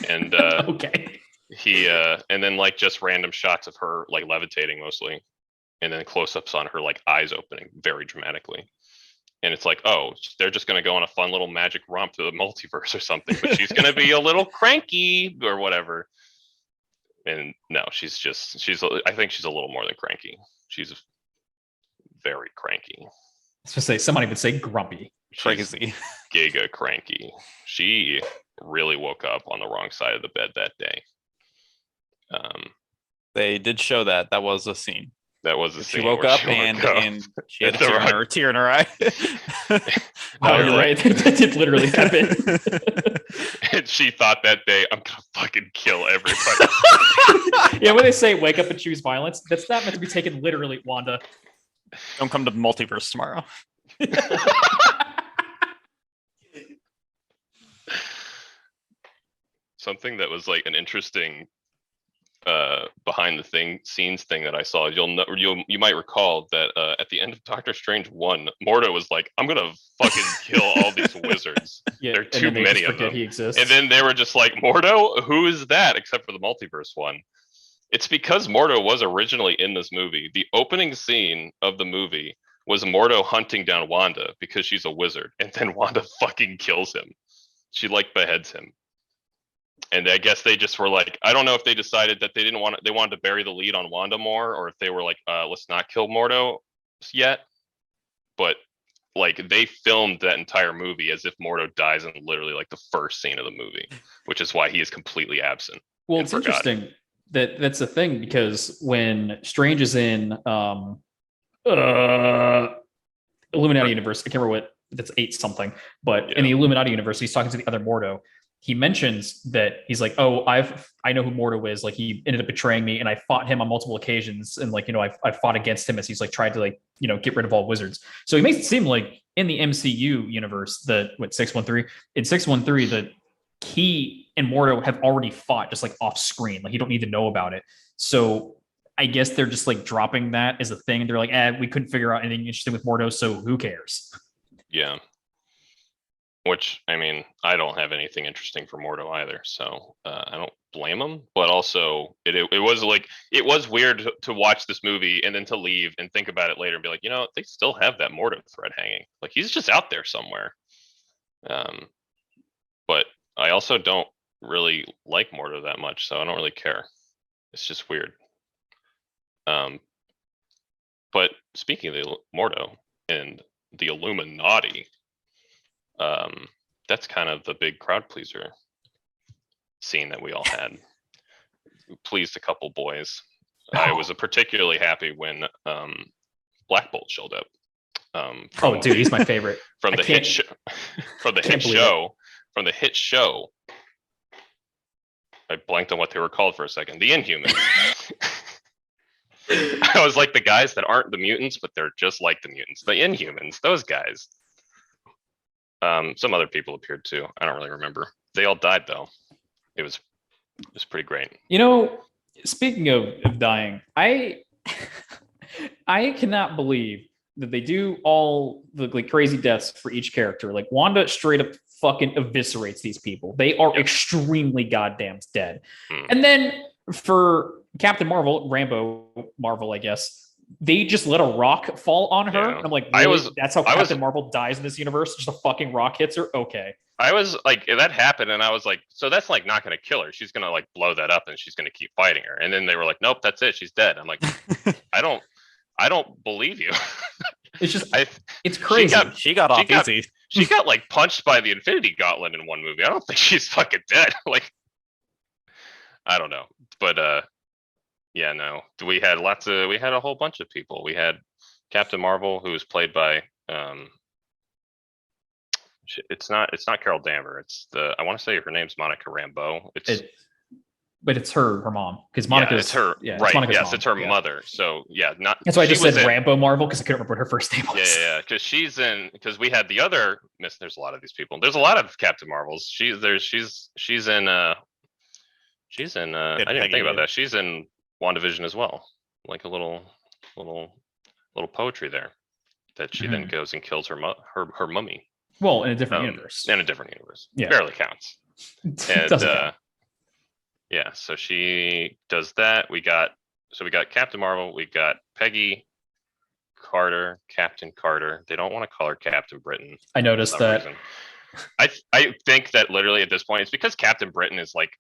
And okay. He and then like just random shots of her like levitating mostly, and then close-ups on her like eyes opening very dramatically. And it's like, oh, they're just gonna go on a fun little magic romp to the multiverse or something, but she's gonna be a little cranky or whatever. And no, I think she's a little more than cranky. She's very cranky. I was gonna say, somebody would say grumpy. Crazy. Giga cranky. She really woke up on the wrong side of the bed that day. They did show that was a scene. That was a scene. She woke up and she had a tear in her eye. No, you're right. That did literally happen. And she thought that day, I'm gonna fucking kill everybody. Yeah, when they say wake up and choose violence, that's not meant to be taken literally, Wanda. Don't come to the multiverse tomorrow. Something that was like an interesting behind the scenes thing that I saw. You might recall that at the end of Doctor Strange 1, Mordo was like, I'm gonna fucking kill all these wizards. Yeah, there are too many of them. He exists. And then they were just like, Mordo, who is that? Except for the multiverse one. It's because Mordo was originally in this movie. The opening scene of the movie was Mordo hunting down Wanda because she's a wizard, and then Wanda fucking kills him. She like beheads him. And I guess they just were like, I don't know if they decided that they wanted to bury the lead on Wanda more, or if they were like, let's not kill Mordo yet. But like they filmed that entire movie as if Mordo dies in literally like the first scene of the movie, which is why he is completely absent. Well, it's interesting that's the thing, because when Strange is in Illuminati universe. I can't remember what that's 8 something, but Yeah. in the Illuminati universe, he's talking to the other Mordo. He mentions that he's like, "Oh, I know who Mordo is. Like, he ended up betraying me, and I fought him on multiple occasions, and like, I fought against him as he's like tried to like, get rid of all wizards." So he makes it seem like in the MCU universe, that what 613 in 613 that he and Mordo have already fought just like off screen. Like, you don't need to know about it. So I guess they're just like dropping that as a thing, and they're like, we couldn't figure out anything interesting with Mordo, so who cares? Yeah. Which, I mean, I don't have anything interesting for Mordo either, so I don't blame him. But also, it was like, it was weird to watch this movie and then to leave and think about it later and be like, they still have that Mordo thread hanging. Like, he's just out there somewhere. But I also don't really like Mordo that much, so I don't really care. It's just weird. But speaking of the Mordo and the Illuminati, that's kind of the big crowd pleaser scene that we all had. Pleased a couple boys. I was particularly happy when Black Bolt showed up. Dude, he's my favorite. From the hit show. From the hit show. I blanked on what they were called for a second. The Inhumans. I was like, the guys that aren't the mutants, but they're just like the mutants. The Inhumans, those guys. Some other people appeared too. I don't really remember. They all died though. It was pretty great. Speaking of dying, I cannot believe that they do all the like crazy deaths for each character. Like, Wanda straight up fucking eviscerates these people. They are extremely goddamn dead. And then for Captain Marvel, Rambo Marvel, I guess, they just let a rock fall on her. Yeah. And I'm like, really? That's how Captain Marvel dies in this universe? Just a fucking rock hits her? Okay. I was like, that happened, and I was like, so that's like not going to kill her. She's going to like blow that up, and she's going to keep fighting her. And then they were like, nope, that's it. She's dead. I'm like, I don't believe you. It's just, it's crazy. She got off easy. She got like punched by the Infinity Gauntlet in one movie. I don't think she's fucking dead. Like, I don't know, but yeah, no. We had a whole bunch of people. We had Captain Marvel, who was played by it's not Carol Danvers. It's I want to say her name's Monica Rambeau. But it's her mom, because Monica's it's her. Yeah, right. Monica's Yes, mom. it's her mother. So yeah, not. That's why I just said Rambo Marvel, because I couldn't remember what her first name was. Yeah, because we had the other Miss. There's a lot of these people. There's a lot of Captain Marvels. She's in. I didn't even think about that. She's in WandaVision as well. Like a little poetry there, that she then goes and kills her mummy. Well, in a different universe. In a different universe. Yeah. Barely counts. And yeah, so she does that. We got Captain Marvel, we got Peggy Carter, Captain Carter. They don't want to call her Captain Britain. I noticed that. I think that literally at this point, it's because Captain Britain is like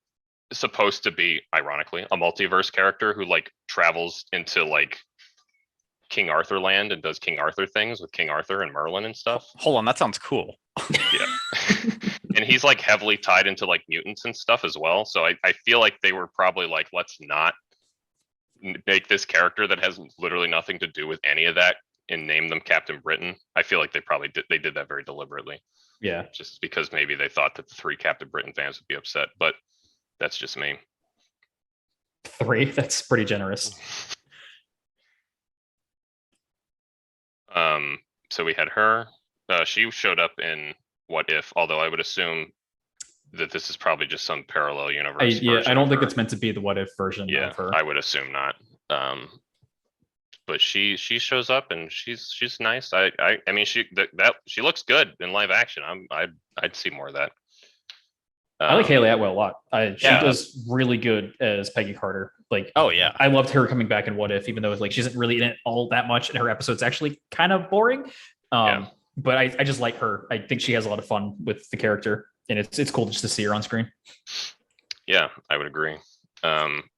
supposed to be, ironically, a multiverse character who like travels into like King Arthur land and does King Arthur things with King Arthur and Merlin and stuff. Hold on, that sounds cool. Yeah. And he's like heavily tied into like mutants and stuff as well. So I feel like they were probably like, let's not make this character that has literally nothing to do with any of that and name them Captain Britain. I feel like they did that very deliberately. Yeah. Just because maybe they thought that the 3 Captain Britain fans would be upset, but that's just me. 3? That's pretty generous. So we had her. She showed up in What If, although I would assume that this is probably just some parallel universe. I don't think it's meant to be the What If version of her. I would assume not. But she shows up and she's nice. I mean she looks good in live action. I'd see more of that. I like Haley Atwell a lot. She does really good as Peggy Carter. Like, oh yeah, I loved her coming back in What If, even though like she isn't really in it all that much, and her episode's actually kind of boring. But I just like her. I think she has a lot of fun with the character, and it's cool just to see her on screen. Yeah, I would agree.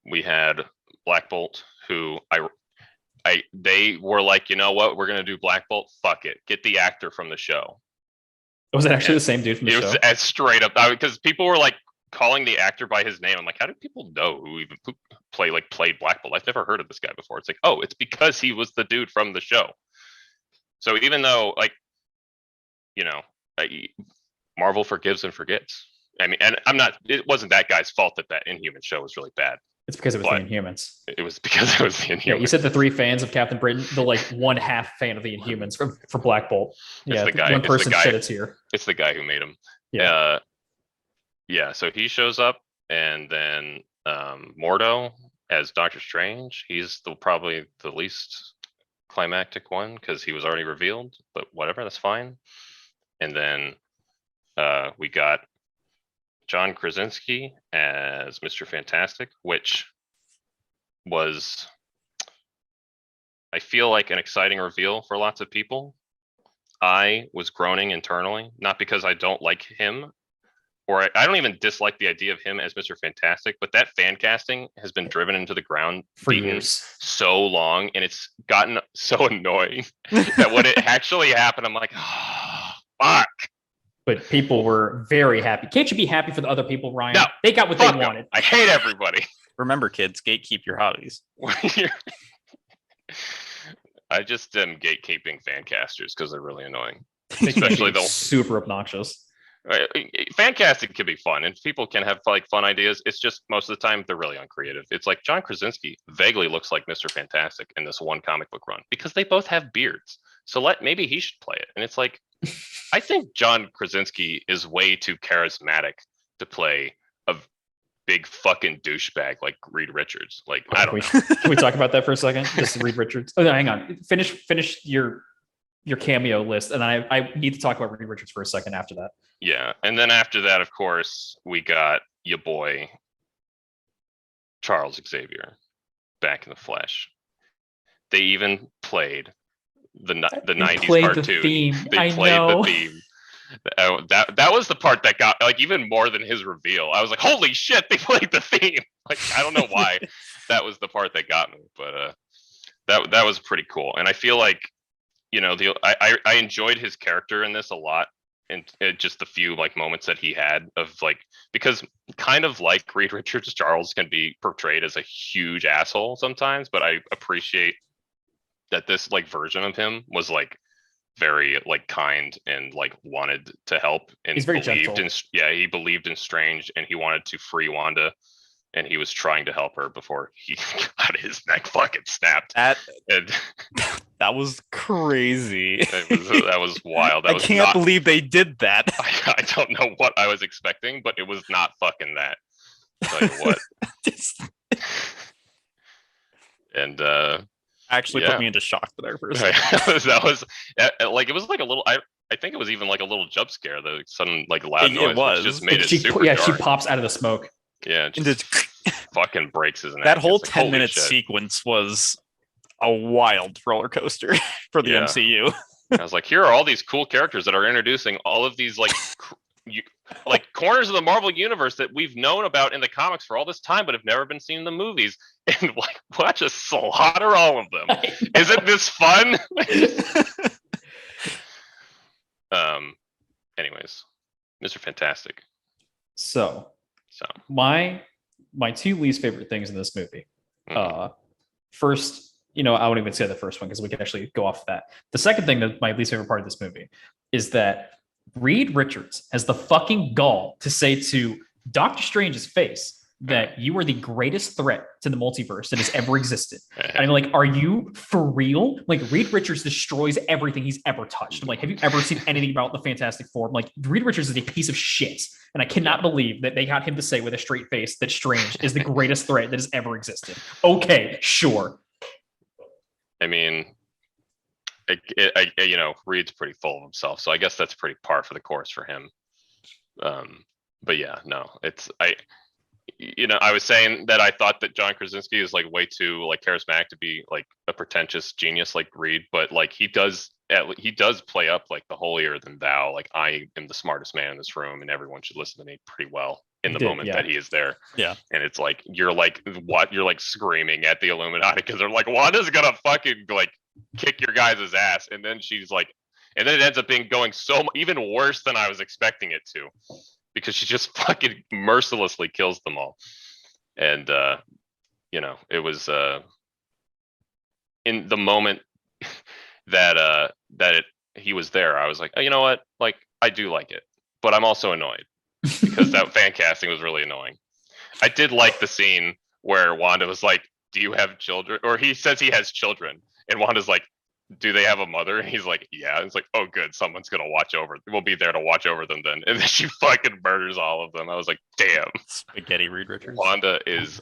We had Black Bolt, who they were like, you know what, we're gonna do Black Bolt. Fuck it, get the actor from the show. Was it actually the same dude from the show? It was as straight up, because people were like calling the actor by his name. I'm like, how do people know who even played Black Bolt? I've never heard of this guy before. It's like, oh, it's because he was the dude from the show. So even though, like, Marvel forgives and forgets. I mean, and it wasn't that guy's fault that Inhuman show was really bad. It's because it was the Inhumans. It was because it was the Inhumans. Yeah, you said the 3 fans of Captain Britain, the like 1/2 fan of the Inhumans for Black Bolt. Yeah, the guy, one person shed a tear. It's the guy who made him. Yeah. Yeah, so he shows up, and then Mordo as Doctor Strange. He's probably the least climactic one because he was already revealed, but whatever, that's fine. And then we got John Krasinski as Mr. Fantastic, which was, I feel like, an exciting reveal for lots of people. I was groaning internally, not because I don't like him, or I don't even dislike the idea of him as Mr. Fantastic, but that fan casting has been driven into the ground for years, so long, and it's gotten so annoying that when it actually happened, I'm like, oh, fuck. But people were very happy. Can't you be happy for the other people, Ryan? No, they got what they wanted. I hate everybody. Remember, kids, gatekeep your hobbies. I just am gatekeeping fan casters because they're really annoying. Especially the super obnoxious. Fan casting can be fun, and people can have like fun ideas. It's just most of the time they're really uncreative. It's like John Krasinski vaguely looks like Mr. Fantastic in this one comic book run because they both have beards. So maybe he should play it. And it's like, I think John Krasinski is way too charismatic to play a big fucking douchebag like Reed Richards. Like, I don't know. Can we talk about that for a second? Just Reed Richards. Oh no, hang on. Finish your cameo list, and then I need to talk about Reed Richards for a second after that. Yeah, and then after that, of course, we got your boy Charles Xavier back in the flesh. They even played the 90s cartoon. They played the theme. That was the part that got, like, even more than his reveal. I was like, holy shit, they played the theme. Like, I don't know why that was the part that got me, but that was pretty cool. And I feel like, I enjoyed his character in this a lot, and just the few like moments that he had of like, because kind of like Reed Richards, Charles can be portrayed as a huge asshole sometimes, but I appreciate that this like version of him was like very like kind and like wanted to help, and he's very gentle. He believed in Strange, and he wanted to free Wanda, and he was trying to help her before he got his neck fucking snapped. That was crazy. That was wild. I can't believe they did that. I don't know what I was expecting, but it was not fucking that. I'll tell you what. And actually put me into shock there for a second. That was like, it was like a little, I think it was even like a little jump scare, the sudden like loud noise. It was just made it super dark. She pops out of the smoke. Yeah, just fucking breaks his neck. That whole 10-minute sequence was a wild roller coaster for the MCU. I was like, here are all these cool characters that are introducing all of these like like corners of the Marvel universe that we've known about in the comics for all this time, but have never been seen in the movies. And like, watch us slaughter all of them. Isn't this fun? Anyways, Mr. Fantastic. So my 2 least favorite things in this movie. First, I won't even say the first one because we can actually go off of that. The second thing that my least favorite part of this movie is that Reed Richards has the fucking gall to say to Doctor Strange's face that you are the greatest threat to the multiverse that has ever existed. And I'm like, are you for real? Like, Reed Richards destroys everything he's ever touched. I'm like, have you ever seen anything about the Fantastic Four? I'm like, Reed Richards is a piece of shit. And I cannot believe that they got him to say with a straight face that Strange is the greatest threat that has ever existed. Okay, sure. I mean, Reed's pretty full of himself, so I guess that's pretty par for the course for him. But yeah, no, I was saying that I thought that John Krasinski is like way too like charismatic to be like a pretentious genius like Reed, but like he does play up like the holier than thou. Like, I am the smartest man in this room, and everyone should listen to me pretty well in the moment that he is there. Yeah. And it's like, you're like screaming at the Illuminati because they're like, Wanda's gonna fucking like kick your guys' ass, and then she's like, and then it ends up going even worse than I was expecting it to, because she just fucking mercilessly kills them all. And it was in the moment he was there, I was like, oh, you know what? Like, I do like it, but I'm also annoyed because that fan casting was really annoying. I did like the scene where Wanda was like, "Do you have children?" Or he says he has children, and Wanda's like, "Do they have a mother?" And he's like, "Yeah." And it's like, "Oh, good, someone's gonna watch over. We'll be there to watch over them then." And then she fucking murders all of them. I was like, "Damn, Spaghetti Reed Richards. Wanda is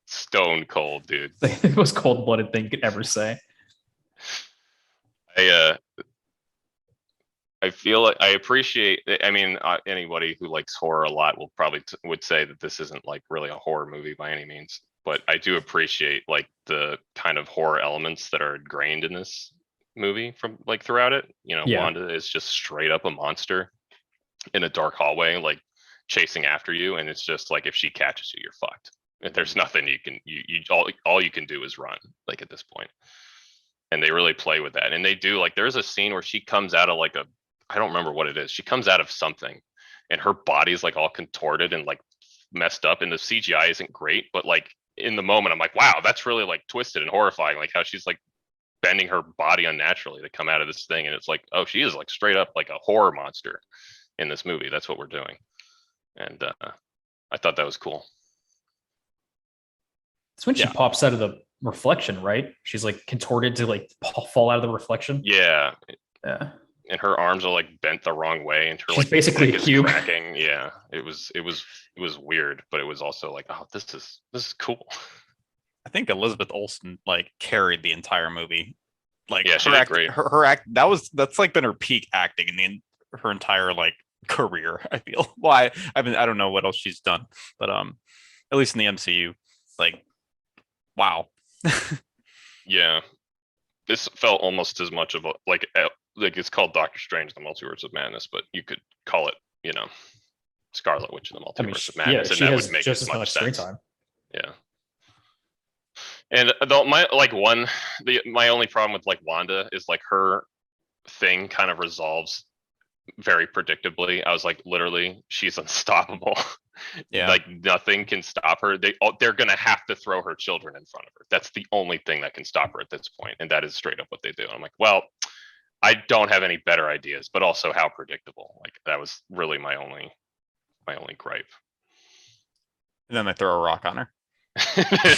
stone cold, dude." The most cold-blooded thing you could ever say. I feel like I appreciate. I mean, anybody who likes horror a lot will probably would say that this isn't like really a horror movie by any means. But I do appreciate like the kind of horror elements that are ingrained in this movie from like throughout it. You know, Yeah. Wanda is just straight up a monster in a dark hallway, like chasing after you, and it's just like if she catches you, you're fucked. And there's nothing you can all you can do is run. Like at this point, and they really play with that. And they do like there's a scene where she comes out of like a I don't remember what it is. She comes out of something, and her body's like all contorted and like messed up, and the CGI isn't great, but like in the moment, I'm like, wow, that's really like twisted and horrifying. Like how she's like bending her body unnaturally to come out of this thing, and it's like, oh, she is like straight up like a horror monster in this movie. That's what we're doing, and I thought that was cool. It's when she pops out of the reflection, right? She's like contorted to like fall out of the reflection. Yeah. Yeah. And her arms are like bent the wrong way, and her She's like basically a cube. cracking. Yeah, it was weird, but it was also like, oh, this is cool. I think Elizabeth Olsen like carried the entire movie. Like yeah, she did great. Her act that's like been her peak acting in her entire like career. I feel. Well, I don't know what else she's done, but at least in the MCU, like, wow. Yeah, this felt almost as much of a like it's called Doctor Strange: The Multiverse of Madness, but you could call it, you know, Scarlet Witch: The Multiverse of Madness, and that would make just as as much screen sense. time. Yeah. And my only problem with like Wanda is like her thing kind of resolves very predictably. I was like, literally, she's unstoppable. Yeah. Like nothing can stop her. They're gonna have to throw her children in front of her. That's the only thing that can stop her at this point, and that is straight up what they do. I'm like, well, I don't have any better ideas, but also how predictable. Like that was really my only gripe. And then they throw a rock on her.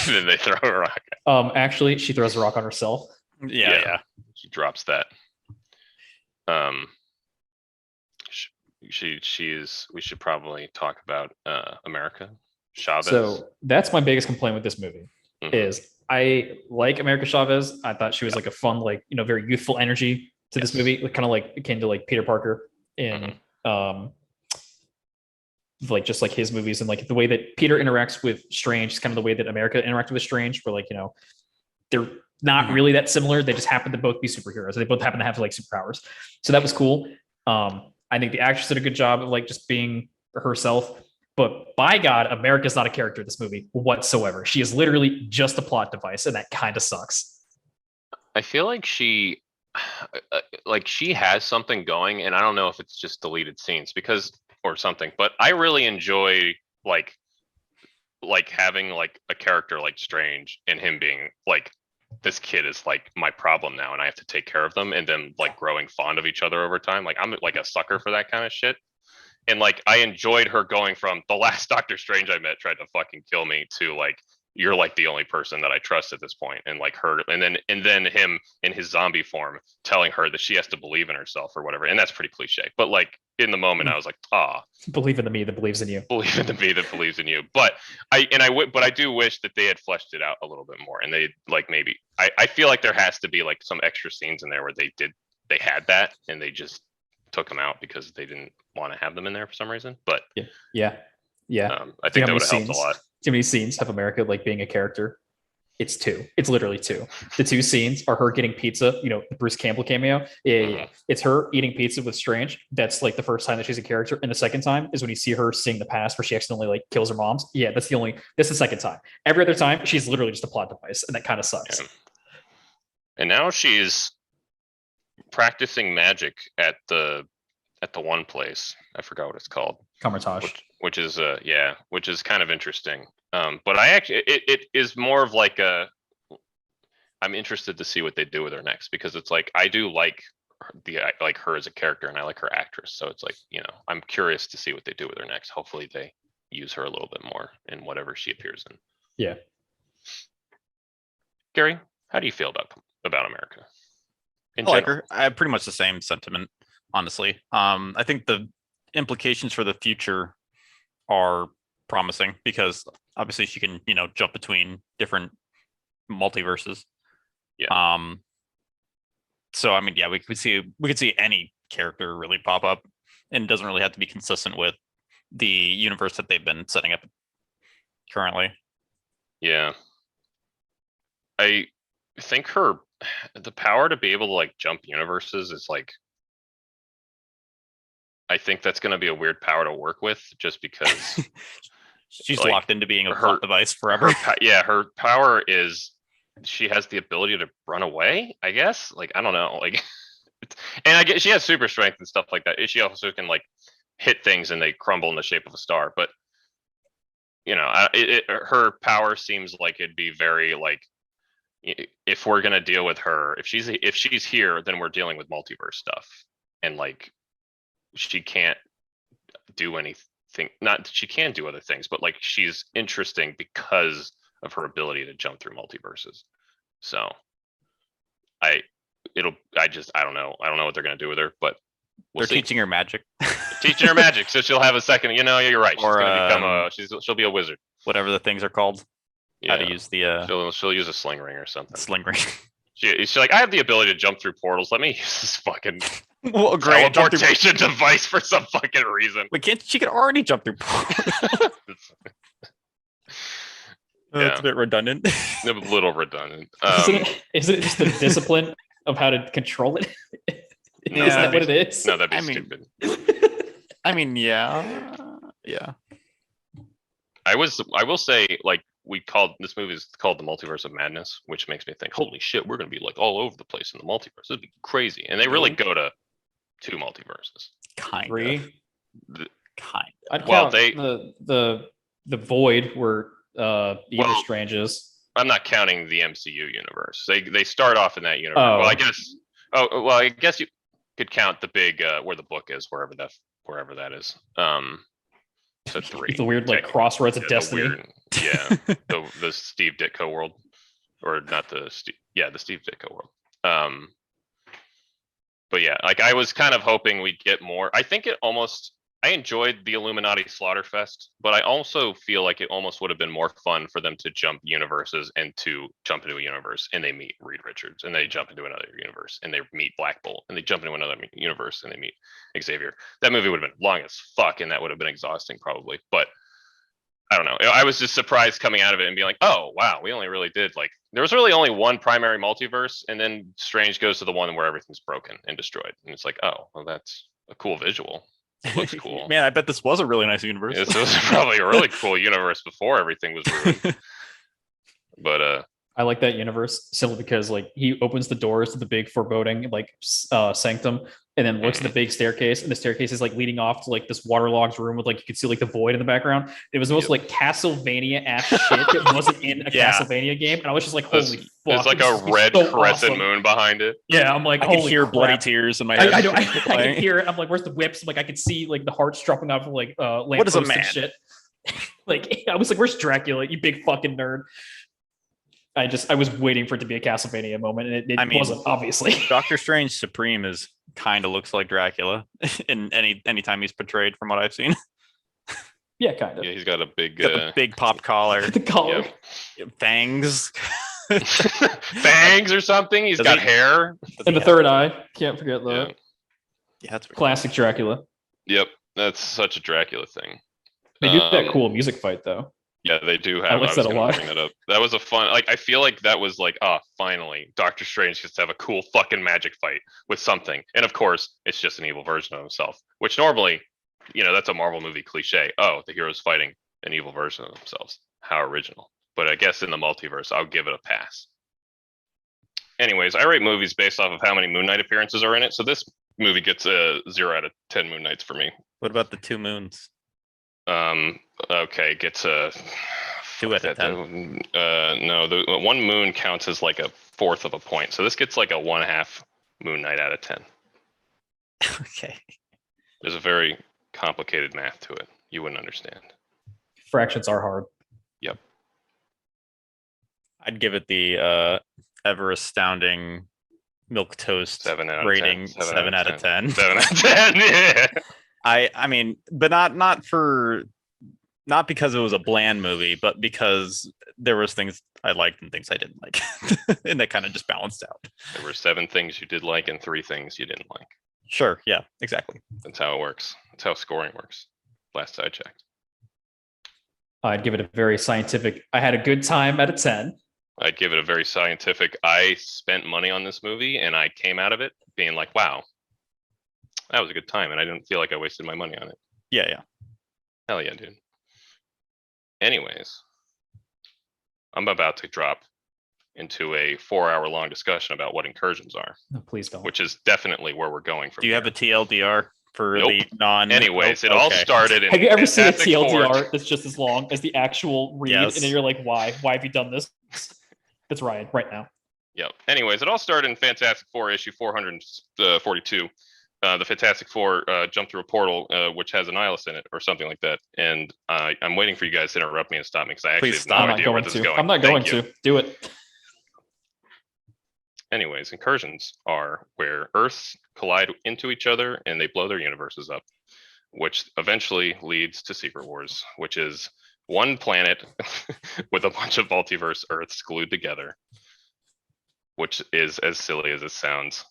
Then they throw a rock. Actually, she throws a rock on herself. Yeah. She drops that. She is. We should probably talk about America Chavez. So that's my biggest complaint with this movie. Mhm. Is I like America Chavez. I thought she was like a fun, like, you know, very youthful energy to this movie, kind of like akin to like Peter Parker in like just like his movies, and like the way that Peter interacts with Strange is kind of the way that America interacted with Strange, where like, you know, they're not really that similar. They just happen to both be superheroes. They both happen to have like superpowers. So that was cool. I think the actress did a good job of like just being herself. But by God, America's not a character in this movie whatsoever. She is literally just a plot device, and that kind of sucks. I feel like she has something going, and I don't know if it's just deleted scenes or something, but I really enjoy like having like a character like Strange and him being like, this kid is like my problem now, and I have to take care of them, and then like growing fond of each other over time. Like I'm like a sucker for that kind of shit. And like I enjoyed her going from the last Doctor Strange I met tried to fucking kill me to like, you're like the only person that I trust at this point, and like her, and then him in his zombie form telling her that she has to believe in herself or whatever. And that's pretty cliche, but like in the moment I was like, believe in the me that believes in you. Believe in the me that believes in you. But I do wish that they had fleshed it out a little bit more, and they like maybe I feel like there has to be like some extra scenes in there where they had that, and they just took them out because they didn't want to have them in there for some reason. But yeah. I think that would have helped a lot. Too many scenes of America like being a character. It's two. It's literally two. The two scenes are her getting pizza, you know, the Bruce Campbell cameo. Yeah. It's her eating pizza with Strange. That's like the first time that she's a character. And the second time is when you see her seeing the past where she accidentally like kills her moms. Yeah, that's the second time. Every other time, she's literally just a plot device, and that kind of sucks. Yeah. And now she's practicing magic at the one place. I forgot what it's called. Kamar-Taj. Which is kind of interesting. But I actually, it is more of like I'm interested to see what they do with her next, because it's like I do like her as a character, and I like her actress. So it's like, I'm curious to see what they do with her next. Hopefully they use her a little bit more in whatever she appears in. Yeah. Gary, how do you feel about America? I like her. I have pretty much the same sentiment, honestly. I think the implications for the future are promising because obviously she can, jump between different multiverses. Yeah. So I mean, yeah, we could see any character really pop up, and it doesn't really have to be consistent with the universe that they've been setting up currently. Yeah. I think the power to be able to like jump universes is like, I think that's going to be a weird power to work with, just because she's like, locked into being a plot device forever. Her power is she has the ability to run away, I guess. Like, I don't know, like, and I guess she has super strength and stuff like that. She also can like hit things and they crumble in the shape of a star. But her power seems like it'd be very like, if we're gonna deal with her, if she's here, then we're dealing with multiverse stuff, and like she can't do anything. Not that she can do other things, but like she's interesting because of her ability to jump through multiverses. So I don't know. I don't know what they're gonna do with her, but they're teaching her magic. Teaching her magic, so she'll have a second. You're right. She's gonna become she'll be a wizard. Whatever the things are called. Yeah. How to use the she'll use a sling ring or something. Sling ring. She's like, I have the ability to jump through portals. Let me use this fucking great teleportation device for some fucking reason. But she could already jump through portals. It's a bit redundant. A little redundant. Isn't it just the discipline of how to control it? No, Isn't that what it is? No, that'd be stupid. I mean, yeah. I will say, like, this movie is called The Multiverse of Madness, which makes me think, holy shit, we're gonna be like all over the place in the multiverse. It'd be crazy. And they really go to 2 multiverses. Kind of. I'd count the Void where Evil Strange is. I'm not counting the MCU universe. They start off in that universe. Well, I guess you could count the big where the book is, wherever that is. So 3. The weird like crossroads of destiny. The Steve Ditko world, or not the Steve Ditko world. But yeah, like I was kind of hoping we'd get more. I think I enjoyed the Illuminati Slaughterfest, but I also feel like it almost would have been more fun for them to jump universes and to jump into a universe and they meet Reed Richards, and they jump into another universe and they meet Black Bolt, and they jump into another universe and they meet Xavier. That movie would have been long as fuck, and that would have been exhausting probably. But I don't know. I was just surprised coming out of it and being like, oh wow, we only really did like, there was really only one primary multiverse, and then Strange goes to the one where everything's broken and destroyed, and it's like, oh well, that's a cool visual. It looks cool. Man, I bet this was a really nice universe. This was probably a really cool universe before everything was ruined. But I like that universe simply because like he opens the doors to the big foreboding like sanctum, and then looks at the big staircase, and the staircase is like leading off to like this waterlogged room with like you could see like the void in the background. It was the most like Castlevania ass shit that wasn't in a Castlevania game, and I was just like, holy fuck! There's like a red crescent moon behind it. Yeah, I'm like, I can hear bloody tears in my head. I can hear it. I'm like, where's the whips? I'm like, I could see like the hearts dropping off of like lampposts and shit. Like I was like, where's Dracula? You big fucking nerd. I was waiting for it to be a Castlevania moment, and it wasn't, obviously. Doctor Strange Supreme kind of looks like Dracula in anytime he's portrayed, from what I've seen. Yeah, kind of. Yeah, he's got a big pop collar. The collar. Fangs. Fangs or something. He's got hair. And the third eye. Can't forget that. Yeah, that's classic Dracula. Yep, that's such a Dracula thing. They do that cool music fight, though. Yeah, they do have. I like that a lot. That was a fun. Like, I feel like that was like, finally, Doctor Strange gets to have a cool fucking magic fight with something, and of course, it's just an evil version of himself. Which normally, that's a Marvel movie cliche. Oh, the hero's fighting an evil version of themselves. How original. But I guess in the multiverse, I'll give it a pass. Anyways, I rate movies based off of how many Moon Knight appearances are in it. So this movie gets a 0 out of 10 Moon Knights for me. What about the 2 moons? Okay, gets a 2 out of 10. No, the one moon counts as like a fourth of a point. So this gets like a 1/2 Moon Knight out of 10. Okay. There's a very complicated math to it. You wouldn't understand. Fractions are hard. Yep. I'd give it the ever astounding milk toast 7 out of rating. 10. 7 out of 10. 7 out of 10. Yeah. I mean, but not because it was a bland movie, but because there was things I liked and things I didn't like, and that kind of just balanced out. There were 7 things you did like and 3 things you didn't like. Sure. Yeah. Exactly. That's how it works. That's how scoring works. Last I checked. I'd give it a very scientific. I had a good time out of 10. I'd give it a very scientific. I spent money on this movie and I came out of it being like, wow, that was a good time. And I didn't feel like I wasted my money on it. Yeah. Yeah. Hell yeah, dude. Anyways, I'm about to drop into a 4-hour long discussion about what incursions are. No, please don't. Which is definitely where we're going from. Do you have a TLDR for Nope. the non? Anyways, it all started in. Have you ever seen a Fantastic TLDR Four. that's just as long as the actual read? Yes. And then you're like, why? Why have you done this? That's Ryan right now. Yep. Anyways, it all started in Fantastic Four issue 442. The Fantastic Four jump through a portal, which has an Nihilus in it, or something like that. And I'm waiting for you guys to interrupt me and stop me because I actually Please have no I'm not idea where going this is to. going. I'm not going to. Do it. Anyways, incursions are where Earths collide into each other and they blow their universes up, which eventually leads to Secret Wars, which is one planet with a bunch of multiverse Earths glued together, which is as silly as it sounds.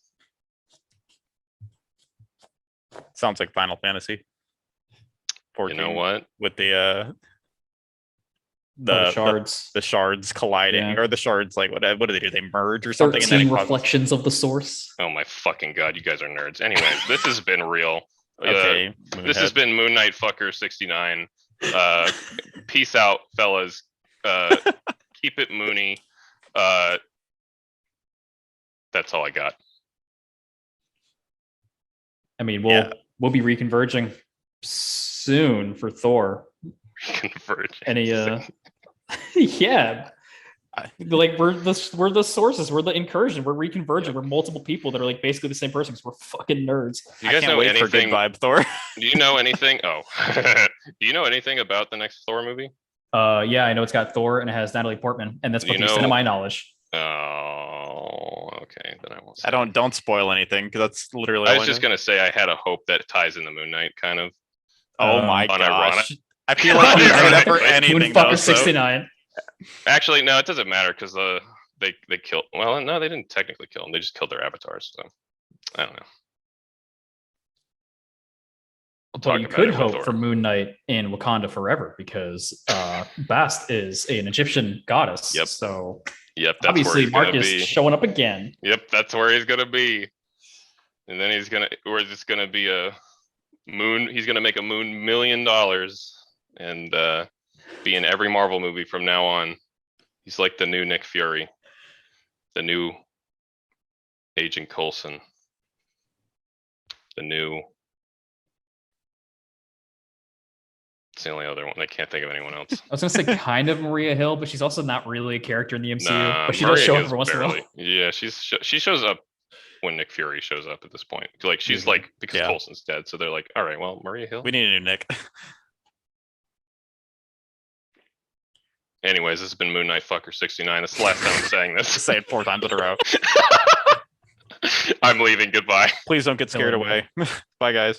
Sounds like Final Fantasy. 14 You know what? with the shards. the shards colliding, Yeah. or the shards like what do they do? They merge or something, and then 13 it causes- reflections of the source. Oh my fucking god, you guys are nerds. Anyways, this has been real. Okay, This has been Moon Knight Fucker 69. Peace out, fellas. Keep it Moony. That's all I got. I mean, we'll be reconverging soon for Thor. Converge. Any yeah. Like we're the sources, we're the incursion, we're reconverging, we're multiple people that are like basically the same person because we're fucking nerds. Do you guys know wait for good anything? vibe Thor. Do you know anything? Oh, do you know anything about the next Thor movie? Yeah, I know it's got Thor and it has Natalie Portman, and that's Do what you the extent know- of my knowledge. Oh, okay. Then I won't. Say I don't spoil anything because that's literally. I all was just know. gonna say I had a hope that ties in the Moon Knight kind of. Oh my unironic. gosh! I feel like you say that for anything. though, Moonfucker so- 69. Actually, no, it doesn't matter because they killed. Well, no, they didn't technically kill them. They just killed their avatars. So I don't know. We'll But talk you about could it with hope Thor. for Moon Knight in Wakanda forever because Bast is an Egyptian goddess. Yep. So Yep, that's where obviously he's gonna Mark is be. showing up again. Yep, that's where he's gonna be. And then we're just gonna be a moon. He's gonna make a $1 million and be in every Marvel movie from now on. He's like the new Nick Fury, the new Agent Coulson, the new. It's the only other one. I can't think of anyone else. I was gonna say kind of Maria Hill, but she's also not really a character in the MCU. Nah, but she Maria does show up Hill's every once in a barely. while. Yeah, she shows up when Nick Fury shows up at this point. Like she's like because Yeah. Coulson's dead, so they're like, all right, well, Maria Hill. We need a new Nick. Anyways, this has been Moon Knight Fucker 69. That's the last time I'm saying this. Say it 4 times in a row. I'm leaving. Goodbye. Please don't get scared Hello. away. Bye, guys.